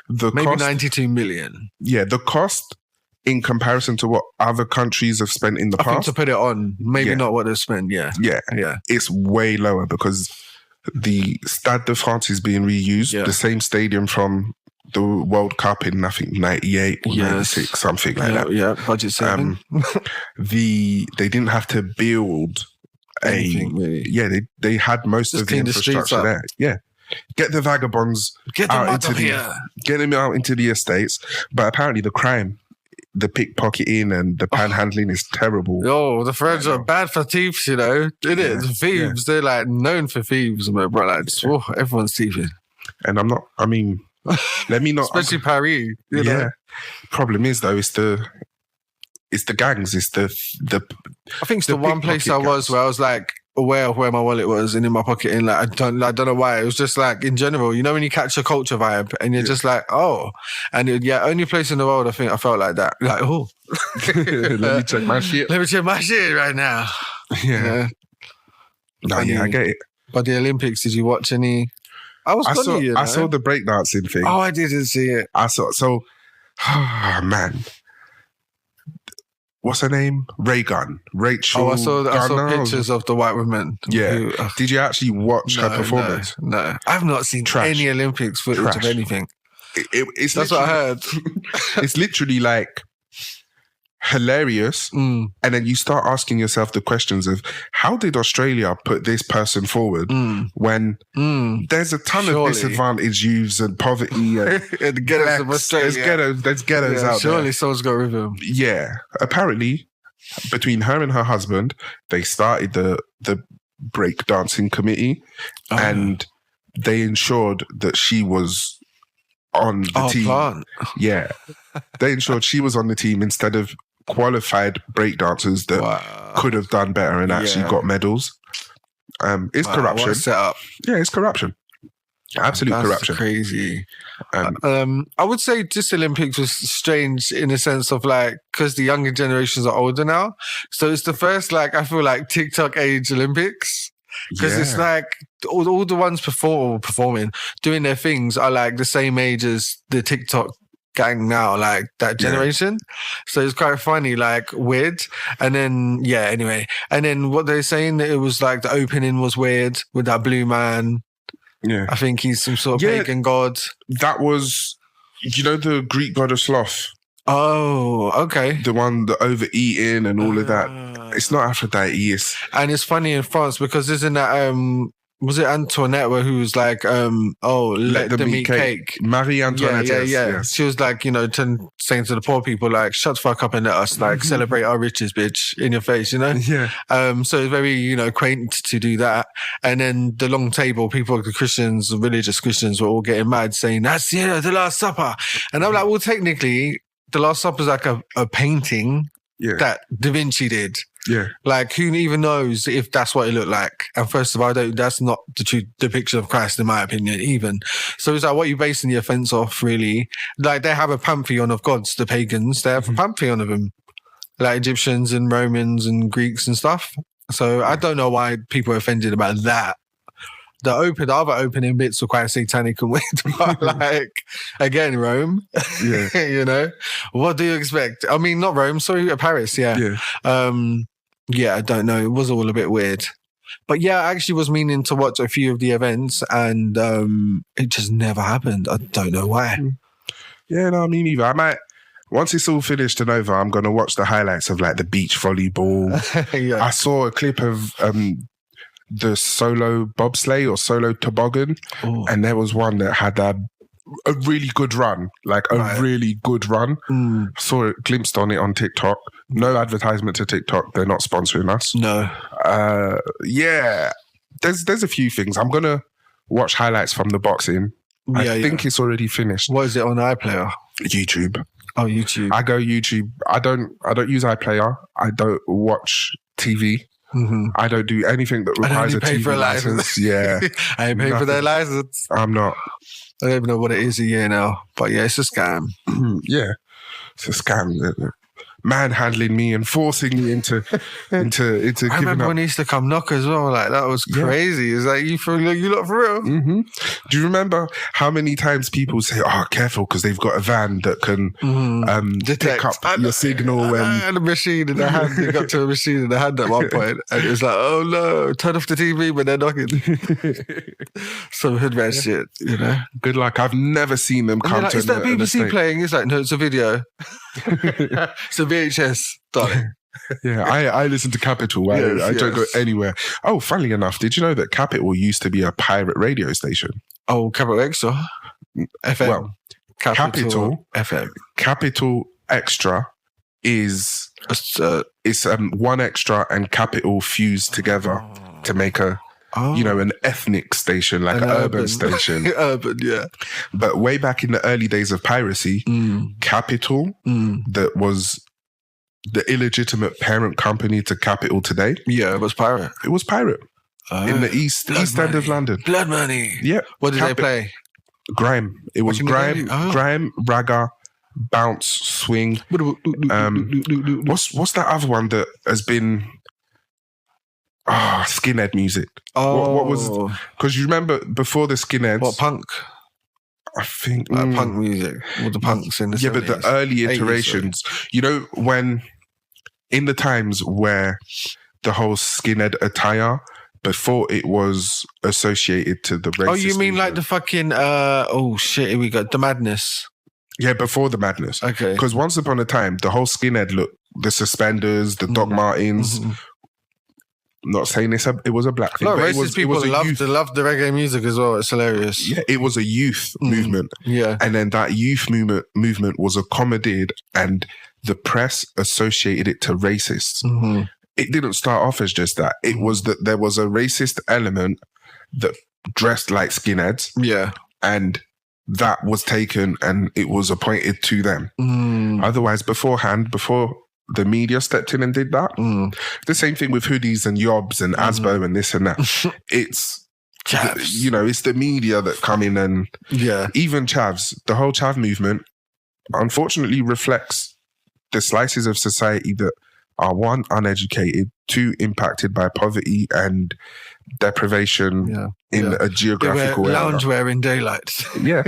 Maybe 92 million. Yeah, the cost in comparison to what other countries have spent in the past. I think to put it on, maybe not what they've spent, yeah. It's way lower because the Stade de France is being reused, the same stadium from the World Cup in, I think, 98 or 96, something like that. Yeah, budget saving. They didn't have to build anything, really. Yeah, they had most of the infrastructure there. Yeah. Get the vagabonds out them out into the estates. But apparently the crime, the pickpocketing and the panhandling is terrible. Oh, the French are bad for thieves, you know. It is. Thieves, they're like known for thieves, bro. Like, everyone's thieving. And let me not... Especially Paris. You know? Problem is, though, it's the gangs. It's the I think it's the one place I was where I was like, aware of where my wallet was and in my pocket, and like I don't know why. It was just like in general, you know, when you catch a culture vibe and you're just like, oh, and only place in the world I think I felt like that. Like, oh, let me check my shit. Let me check my shit right now. Yeah. No, I get it. But the Olympics, did you watch any? I saw the breakdancing thing. Oh, I didn't see it. So, man. What's her name? Rachel. Oh, I saw pictures of the white women. Yeah. Did you actually watch her performance? No. I've not seen any Olympics footage of anything. That's what I heard. It's literally like hilarious. And then you start asking yourself the questions of how did Australia put this person forward when there's a ton of disadvantaged youths and poverty and ghettos of Australia. There's ghettos out there. Surely someone's got rid of them. Yeah. Apparently, between her and her husband, they started the breakdancing committee and they ensured that she was on the team. Plant. Yeah. They ensured she was on the team instead of qualified breakdancers that could have done better and actually got medals. It's corruption. What a setup. Yeah, it's corruption. Absolute corruption. Crazy. I would say this Olympics was strange in the sense of like, because the younger generations are older now. So it's the first, like, I feel like TikTok age Olympics. Because it's like all the ones performing, doing their things are like the same age as the TikTok gang now, like that generation. So it's quite funny, like weird. And then, anyway. And then what they're saying, that it was like the opening was weird with that blue man. Yeah. I think he's some sort of pagan god. That was, the Greek god of sloth. Oh, okay. The one, the overeating and all of that. It's not Aphrodite. And it's funny in France because isn't that, was it Antoinette who was like, let them eat cake. Marie Antoinette. Yeah. Yes. She was like, saying to the poor people, like, shut the fuck up and let us, like, celebrate our riches, bitch, in your face, Yeah. So it's very, quaint to do that. And then the long table, people, the Christians, religious Christians were all getting mad saying, that's, the Last Supper. And I'm like, well, technically, the Last Supper is like a painting that Da Vinci did. Yeah. Like, who even knows if that's what it looked like? And first of all, that's not the true depiction of Christ, in my opinion, even. So it's like, what are you basing the offense off, really? Like, they have a pantheon of gods, the pagans. They have a pantheon of them. Like Egyptians and Romans and Greeks and stuff. So I don't know why people are offended about that. The other opening bits were quite satanic and weird. But like, again, Rome. Yeah. What do you expect? I mean, not Rome, sorry, Paris, yeah. I don't know. It was all a bit weird. But yeah, I actually was meaning to watch a few of the events and it just never happened. I don't know why. Yeah, no, me neither. I might, once it's all finished and over, I'm going to watch the highlights of like the beach volleyball. I saw a clip of the solo bobsleigh or solo toboggan. Ooh. And there was one that had a really good run, like a really good run. Saw it, glimpsed on it on TikTok. No advertisement to TikTok. They're not sponsoring us. No. Yeah. There's a few things. I'm going to watch highlights from the boxing. I think it's already finished. What is it on iPlayer? YouTube. Oh, YouTube. I go YouTube. I don't use iPlayer. I don't watch TV. Mm-hmm. I don't do anything that requires a TV license. Yeah. I ain't paying for their license. I'm not. I don't even know what it is a year now. But yeah, it's a scam. Yeah. It's a scam. Manhandling me and forcing me into giving up. I remember when he used to come knock as well. Like, that was crazy. It's like, you lot for real? Mm-hmm. Do you remember how many times people say, "Oh, careful," because they've got a van that can pick up your signal and a machine in the hand. They got to a machine in the hand at one point, and it was like, "Oh no, turn off the TV when they're knocking." Some hoodrat shit, you know. Good luck. I've never seen them come to. Is that BBC playing? It's like, no, it's a video. It's a VHS, darling. Yeah, I listen to Capital. I don't go anywhere. Oh, funnily enough, did you know that Capital used to be a pirate radio station? Oh, Capital Extra FM. Well, Capital FM. Capital Extra is it's One Extra and Capital fused together to make a an ethnic station, like an urban station. Urban, yeah. But way back in the early days of piracy, Capital, that was the illegitimate parent company to Capital today. Yeah, it was pirate. It was pirate. In the east end of London. Blood money. Yeah. What did they play? Grime. It was grime, ragga, bounce, swing. What's that other one that has been... skinhead music. What was... Because you remember before the skinheads... What, punk? I think... punk music. All the punks in the 70s. But the early iterations... 80s, you know, when... In the times where the whole skinhead attire... Before it was associated to the racist... Oh, you mean like the fucking... here we go. The madness. Yeah, before the madness. Okay. Because once upon a time, the whole skinhead look, the suspenders, the Doc Martens... Not saying it was a black thing. No, racist people loved the reggae music as well. It's hilarious. Yeah, it was a youth movement. Yeah. And then that youth movement was accommodated and the press associated it to racists. Mm-hmm. It didn't start off as just that. It was that there was a racist element that dressed like skinheads. Yeah. And that was taken and it was appointed to them. Otherwise, before the media stepped in and did that. The same thing with hoodies and yobs and Asbo and this and that. It's chavs. It's the media that come in and even chavs. The whole chav movement, unfortunately, reflects the slices of society that are, one, uneducated, two, impacted by poverty and deprivation in a geographical area. Loungewear in daylight. Yeah,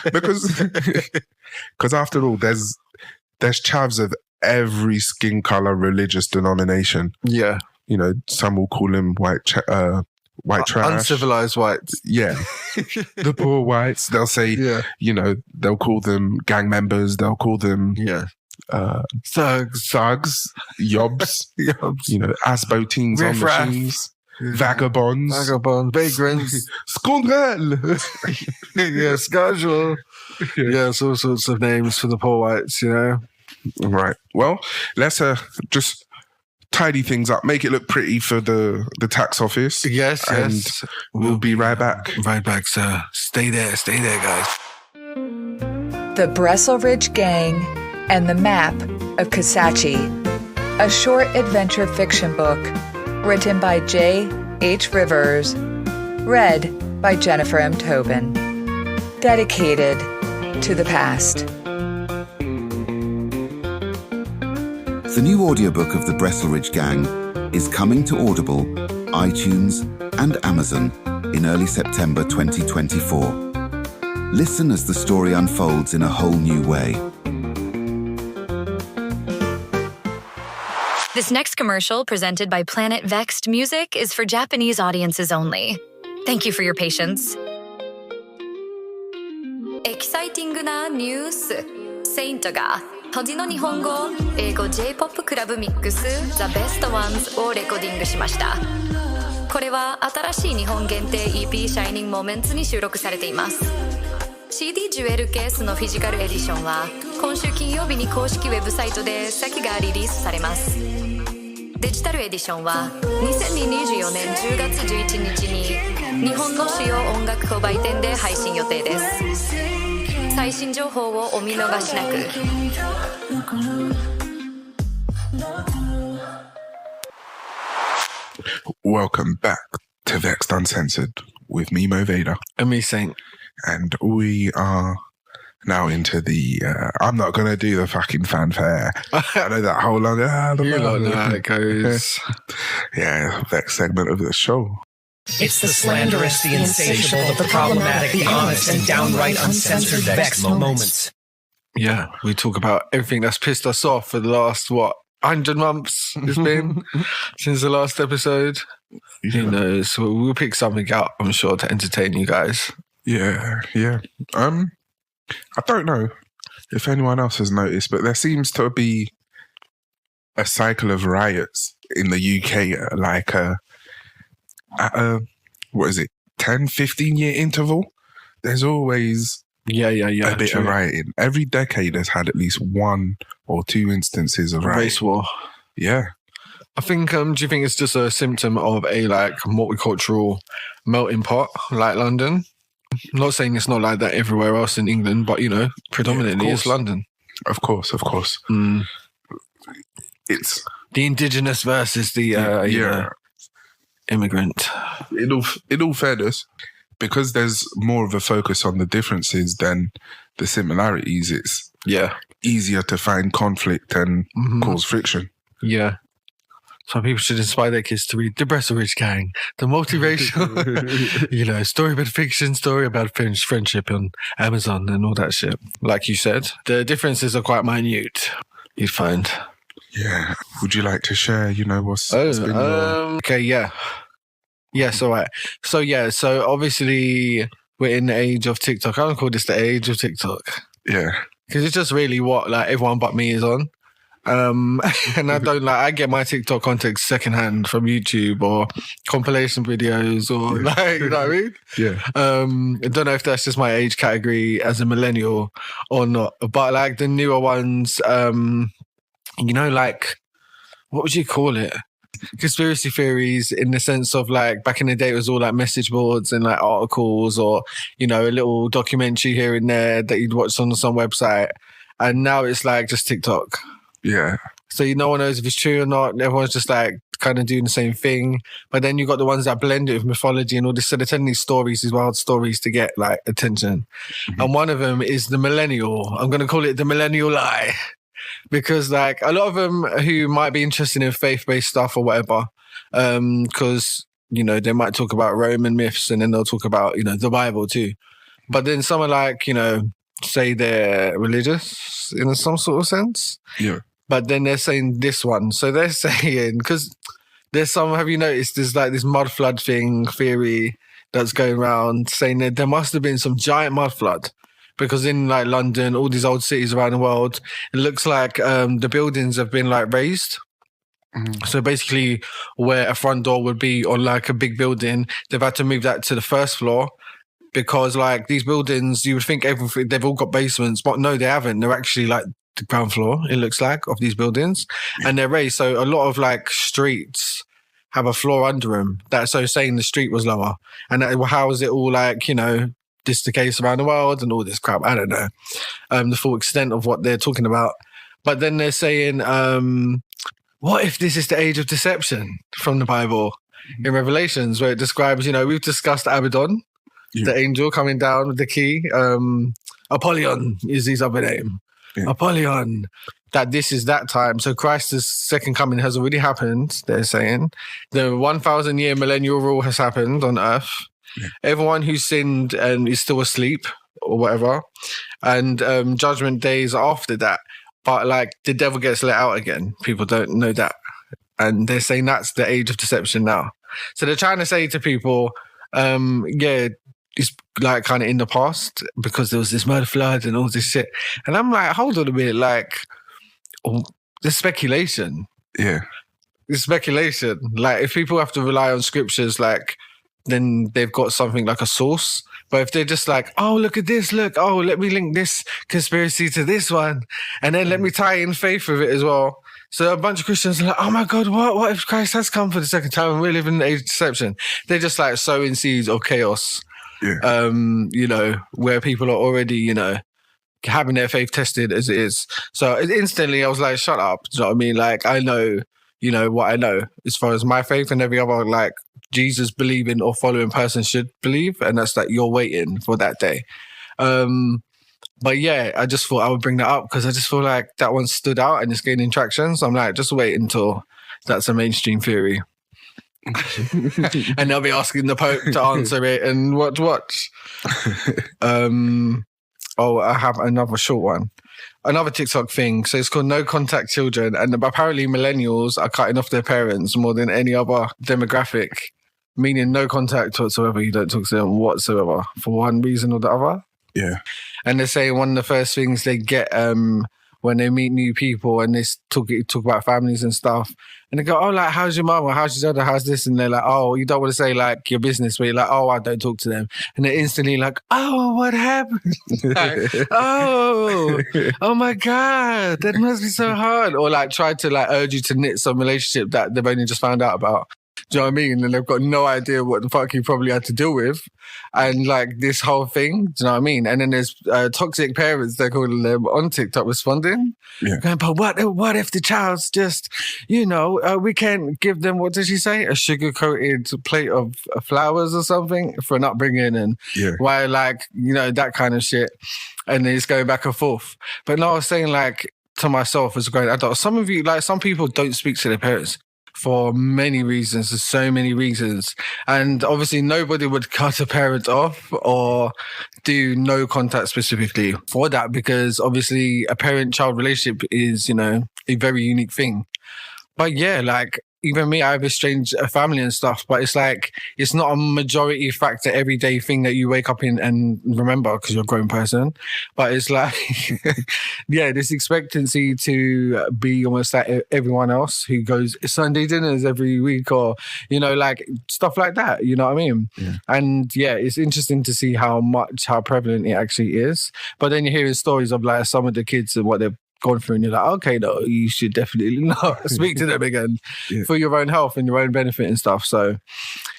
because after all, there's chavs of every skin color, religious denomination. Yeah. Some will call them white trash. Uncivilized whites. Yeah. The poor whites. They'll say, they'll call them gang members. They'll call them thugs, yobs, Asbo teens on machines. Vagabonds, vagrants, scoundrel, schedule. Yes, all sorts of names for the poor whites, Right. Well, let's just tidy things up, make it look pretty for the tax office. Yes. We'll be right back. Right back, sir. Stay there, guys. The Brestle Ridge Gang and the Map of Kasachi, a short adventure fiction book written by J. H. Rivers, read by Jennifer M. Tobin. Dedicated to the past. The new audiobook of the Brestle Ridge Gang is coming to Audible, iTunes, and Amazon in early September 2024. Listen as the story unfolds in a whole new way. This next commercial, presented by Planet Vexxed Music, is for Japanese audiences only. Thank you for your patience. Exciting na news. Saint が閉じの日本語、英語 J-POP クラブミックス The Best Ones をレコーディングしました。これは新しい日本限定 EP シャイニングモメンツに収録されています。 CD ジュエルケースのフィジカルエディションは今週金曜日に公式ウェブサイトで先がリリースされます。デジタルエディションは2024年10月11日に日本の主要音楽購買店で配信予定です。最新情報をお見逃しなく。Welcome back to Vexxed Uncensored with me, Moe Vader. And me, Saint. And we are now into the... I'm not going to do the fucking fanfare. I know that whole long... You don't know how it goes. Yeah, Vex segment of the show. It's the slanderous, the insatiable, the problematic, the honest, and downright uncensored Vexxed moments. Yeah, we talk about everything that's pissed us off for the last, 100 months it's been since the last episode. Who knows? We'll pick something out, I'm sure, to entertain you guys. Yeah. I don't know if anyone else has noticed, but there seems to be a cycle of riots in the UK, like at a, 10, 15-year interval. There's always a bit of rioting. Every decade has had at least one or two instances of rioting. Race war. Yeah. I think, do you think it's just a symptom of a multicultural melting pot like London? I'm not saying it's not like that everywhere else in England, but, predominantly it's London. Of course. Mm. It's the indigenous versus the immigrant. In all fairness, because there's more of a focus on the differences than the similarities, it's easier to find conflict and cause friction. Yeah. Some people should inspire their kids to read The Breakfast Ridge Gang, the multiracial, story about fiction, story about friendship on Amazon and all that shit. Like you said, the differences are quite minute, you'd find. Yeah. Would you like to share, what's been your... Okay, yeah. Yes, all right. So obviously we're in the age of TikTok. I don't call this the age of TikTok. Yeah. Because it's just really what everyone but me is on. And I get my TikTok context secondhand from YouTube or compilation videos or you know what I mean? Yeah. I don't know if that's just my age category as a millennial or not, but the newer ones, what would you call it? Conspiracy theories in the sense of back in the day it was all message boards and articles or a little documentary here and there that you'd watch on some website, and now it's just TikTok. Yeah. So no one knows if it's true or not. Everyone's just kind of doing the same thing. But then you got the ones that blend it with mythology and all this. So they're telling these stories, these wild stories to get attention. Mm-hmm. And one of them is the millennial. I'm going to call it the millennial lie. Because a lot of them who might be interested in faith-based stuff or whatever, because, they might talk about Roman myths and then they'll talk about, the Bible too. But then some are say they're religious in some sort of sense. Yeah. But then they're saying this one. So they're saying, because there's some, have you noticed, there's this mud flood theory that's going around saying that there must have been some giant mud flood. Because in London, all these old cities around the world, it looks like the buildings have been raised. Mm. So basically where a front door would be on a big building, they've had to move that to the first floor. Because these buildings, you would think everything, they've all got basements, but no, they haven't. They're actually the ground floor, it looks like, of these buildings. And they're raised. So a lot of streets have a floor under them. That's so saying the street was lower. And how is it all this is the case around the world and all this crap? I don't know the full extent of what they're talking about. But then they're saying, what if this is the age of deception from the Bible in Revelations, where it describes, we've discussed Abaddon, the angel coming down with the key. Apollyon is his other name. Yeah. Apollyon. That this is that time. So Christ's second coming has already happened, they're saying. The 1,000-year millennial rule has happened on earth. Yeah. Everyone who sinned and is still asleep or whatever. And judgment days after that. But the devil gets let out again. People don't know that. And they're saying that's the age of deception now. So they're trying to say to people, it's kind of in the past because there was this mud flood and all this shit. And I'm hold on a minute, there's speculation. Yeah. it's speculation. Like, if people have to rely on scriptures, like, then they've got something like a source. But if they're just like, oh, look at this, look, oh, let me link this conspiracy to this one, and then let me tie in faith with it as well. So a bunch of Christians are like, oh my God, what if Christ has come for the second time and we're living in the age of deception? They're just like sowing seeds of chaos, you know, where people are already, you know, having their faith tested as it is. So instantly I was like, shut up. Do you know what I mean? Like, I know, you know, what I know as far as my faith and every other, like, Jesus believing or following person should believe. And that's that you're waiting for that day. But yeah, I just thought I would bring that up because I just feel like that one stood out and it's gaining traction. So I'm like, just wait until that's a mainstream theory. And they'll be asking the Pope to answer it and watch. I have another short one. Another TikTok thing. So it's called No Contact Children. And apparently millennials are cutting off their parents more than any other demographic. Meaning no contact whatsoever. You don't talk to them whatsoever for one reason or the other. Yeah. And they say one of the first things they get when they meet new people and they talk about families and stuff. And they go, oh, like, how's your mum? Or how's your dad? Or how's this? And they're like, oh, you don't want to say, like, your business. But you're like, oh, I don't talk to them. And they're instantly like, oh, what happened? Like, oh my God, that must be so hard. Or, like, try to, like, urge you to knit some relationship that they've only just found out about. Do you know what I mean? And they've got no idea what the fuck you probably had to deal with. And like this whole thing, do you know what I mean? And then there's toxic parents, they're calling them, on TikTok responding. Yeah. Going, but what if the child's just, you know, we can't give them, what did she say? A sugar-coated plate of flowers or something for an upbringing and why, like, you know, that kind of shit. And then it's going back and forth. But no, I was saying, like, to myself as a grown adult, some of you, like, some people don't speak to their parents. For many reasons, there's so many reasons. And obviously nobody would cut a parent off or do no contact specifically for that because obviously a parent-child relationship is, you know, a very unique thing. But yeah, like, even me, I have estranged family and stuff, but it's like, it's not a majority factor everyday thing that you wake up in and remember because you're a grown person. But it's like, yeah, this expectancy to be almost like everyone else who goes Sunday dinners every week or, you know, like stuff like that, you know what I mean? Yeah. And yeah, it's interesting to see how prevalent it actually is. But then you're hearing stories of like some of the kids and what they've gone through and you're like, okay, no, you should definitely not speak to them again for your own health and your own benefit and stuff. So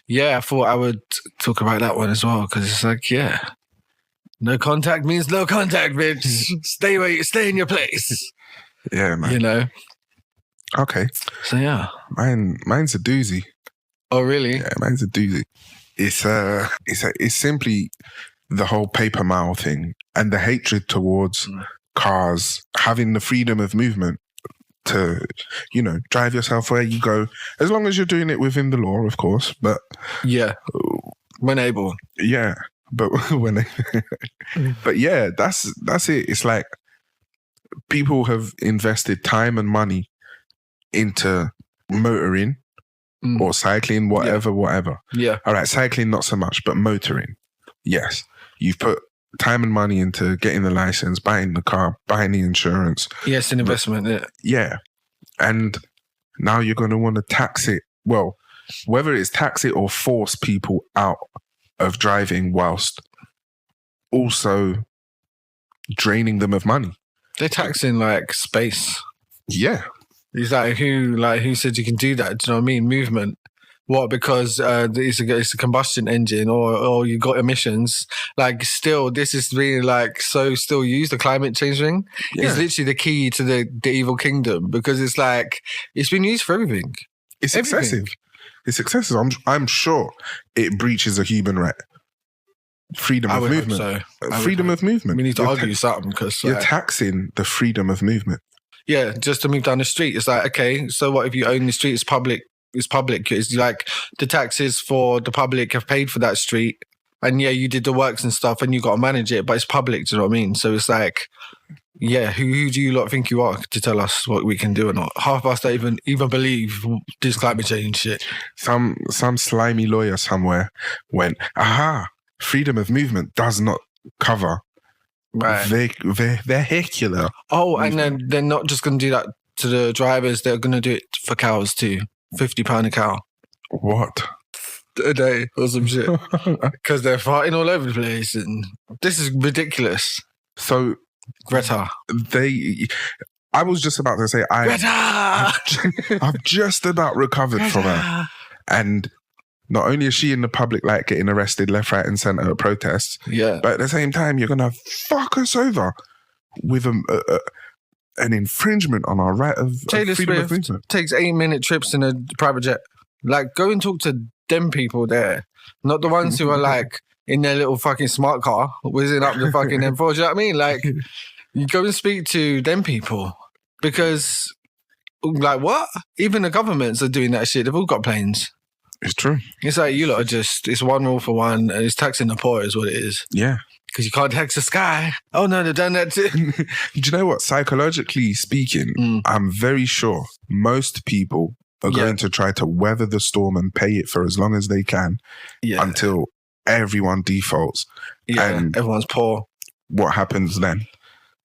yeah, I thought I would talk about that one as well because it's like, yeah, no contact means no contact, bitch. Stay in your place. Yeah, man. You know? Okay. So yeah. Mine's a doozy. Oh, really? Yeah, mine's a doozy. It's simply the whole paper mile thing and the hatred towards cars having the freedom of movement to, you know, drive yourself where you go, as long as you're doing it within the law, of course. But yeah, when able. Yeah, but but yeah, that's it. It's like people have invested time and money into motoring or cycling, whatever. Yeah. All right, cycling not so much, but motoring, yes. You've put time and money into getting the license, buying the car, buying the insurance. Yes, an investment. Yeah. And now you're going to want to tax it. Well, whether it's tax it or force people out of driving whilst also draining them of money. They're taxing like space. Yeah. It's like who said you can do that? Do you know what I mean? Movement. What? Because it's a combustion engine or you got emissions. Like still, this is really like so still used, the climate change thing. Yeah. It's literally the key to the evil kingdom because it's like, it's been used for everything. It's excessive. It's excessive. I'm sure it breaches a human right. Freedom of movement. Freedom of movement. We need to argue something because you're taxing the freedom of movement. Yeah, just to move down the street. It's like, okay, so what if you own the street? It's public. It's public. It's like the taxes for the public have paid for that street. And yeah, you did the works and stuff and you got to manage it, but it's public. Do you know what I mean? So it's like, yeah, who do you lot think you are to tell us what we can do or not? Half of us don't even believe this climate change shit. Some slimy lawyer somewhere went, freedom of movement does not cover vehicular. Oh, movement. And then they're not just going to do that to the drivers. They're going to do it for cows too. £50 a cow. What? A day or some shit. Because they're farting all over the place. And this is ridiculous. So, Greta. I was just about to say, I've just about recovered from her. And not only is she in the public light getting arrested left, right, and centre at protests, but at the same time, you're going to fuck us over with an infringement on our right of Taylor freedom Swift of movement. Takes 8-minute trips in a private jet. Like, go and talk to them people there, not the ones who are like in their little fucking smart car whizzing up the fucking M4. Do you know what I mean? Like, you go and speak to them people because, like, what? Even the governments are doing that shit. They've all got planes. It's true. It's like you lot are just, it's one rule for one, and it's taxing the poor is what it is. Yeah. Because you can't tax the sky. Oh no, they've done that too. Do you know what? Psychologically speaking, I'm very sure most people are going to try to weather the storm and pay it for as long as they can until everyone defaults. Yeah, and everyone's poor. What happens then?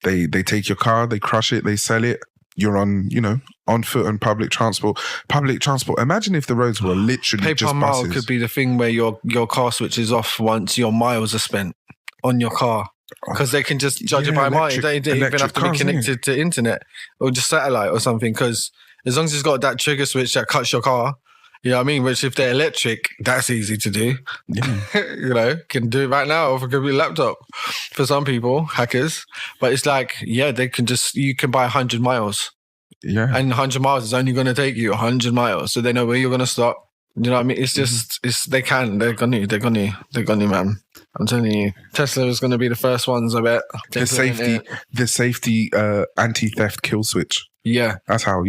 They take your car, they crush it, they sell it. You're on foot and public transport. Public transport. Imagine if the roads were literally Pay just per mile buses. could be the thing where your car switches off once your miles are spent on your car. Because they can just judge it by miles. They don't even have to be connected to internet or just satellite or something. Because as long as it's got that trigger switch that cuts your car, you know what I mean? Which if they're electric, that's easy to do. Yeah. Can do it right now off a computer laptop for some people, hackers. But it's like, they can you can buy 100 miles. Yeah. And 100 miles is only going to take you 100 miles. So they know where you're going to stop. You know what I mean? It's just, they're going to, man. I'm telling you, Tesla is going to be the first ones, I bet. The safety anti-theft kill switch. Yeah. That's how,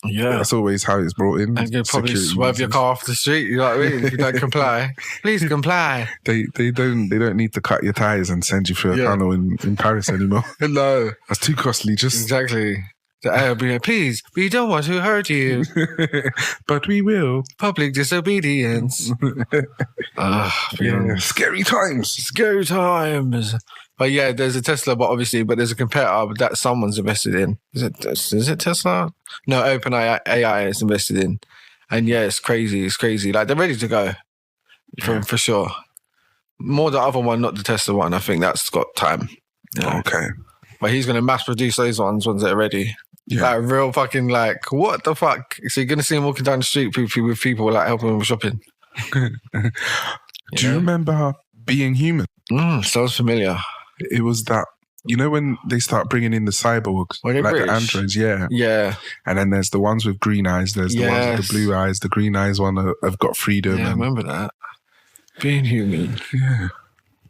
that's always how it's brought in. And you'll probably swerve your car off the street, you know what I mean? If you don't comply. Please comply. They don't need to cut your tires and send you through a tunnel in Paris anymore. No. That's too costly. Exactly. The AOB, please, we don't want to hurt you. But we will. Public disobedience. Scary times. Scary times. But yeah, there's a Tesla, but there's a competitor that someone's invested in. Is it Tesla? No, OpenAI is invested in. And yeah, it's crazy. It's crazy. Like, they're ready to go. For sure. More the other one, not the Tesla one. I think that's got time. Okay. But he's going to mass produce those ones that are ready. Yeah. Like, real fucking, like, what the fuck? So you're going to see him walking down the street with people, like, helping him with shopping. Do you remember Being Human? Sounds familiar. It was that, when they start bringing in the cyborgs, like British? The androids, Yeah. And then there's the ones with green eyes, there's the ones with the blue eyes, the green eyes one have got freedom. Yeah, I remember that. Being Human. Yeah.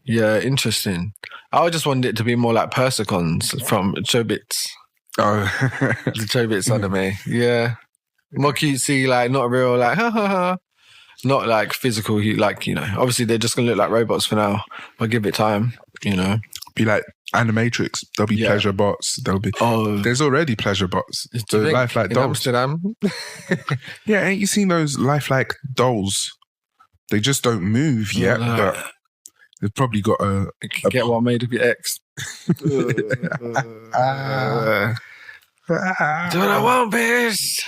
Yeah, interesting. I just wanted it to be more like Persicons from Chobits. Oh. The Chobits anime. Yeah. More cutesy, like, not real, like, ha ha ha. Not like physical, like, obviously they're just going to look like robots for now, but give it time, Be like Animatrix. There'll be pleasure bots. There's already pleasure bots. The Lifelike dolls. Amsterdam? Yeah, ain't you seen those Lifelike dolls? They just don't move yet, but they've probably got get one made of your ex. Do what I want, bitch.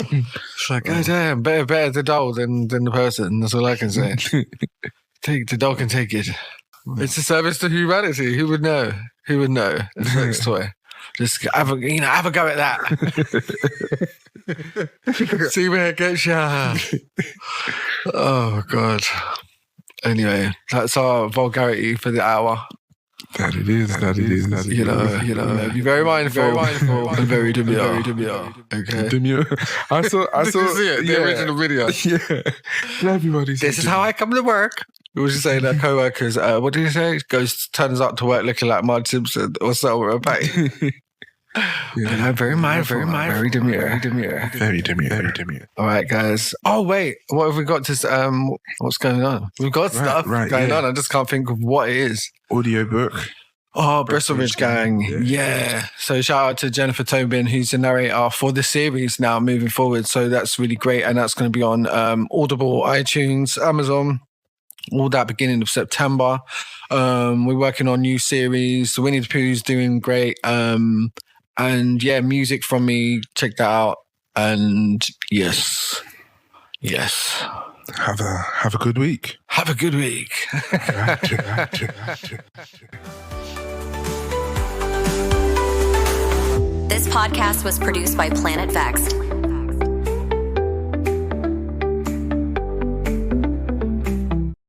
It's like, oh damn, better the doll than the person. That's all I can say. The doll can take it. It's a service to humanity. Who would know? It's a sex toy. Just have a go at that. See where it gets ya. Oh God. Anyway, that's our vulgarity for the hour. That it is. Be very mindful. And very demure. Okay. Demure. I saw. Did you see it? The original video. Yeah. Everybody's. This is how I come to work. What was you saying? That co-workers. What did you say? Turns up to work looking like Marge Simpson or Selma Pay. I'm very mindful. Very demure. Very demure. All right, guys. Oh wait, what have we got to? What's going on? We've got stuff going on. I just can't think of what it is. Audiobook. Oh, Bristol Ridge Gang. Yeah. So shout out to Jennifer Tobin, who's the narrator for the series now moving forward. So that's really great. And that's going to be on Audible, iTunes, Amazon, all that beginning of September. We're working on new series. Winnie the Pooh's doing great. And yeah, music from me. Check that out. And yes. Have a good week. Have a good week. This podcast was produced by Planet Vexxed.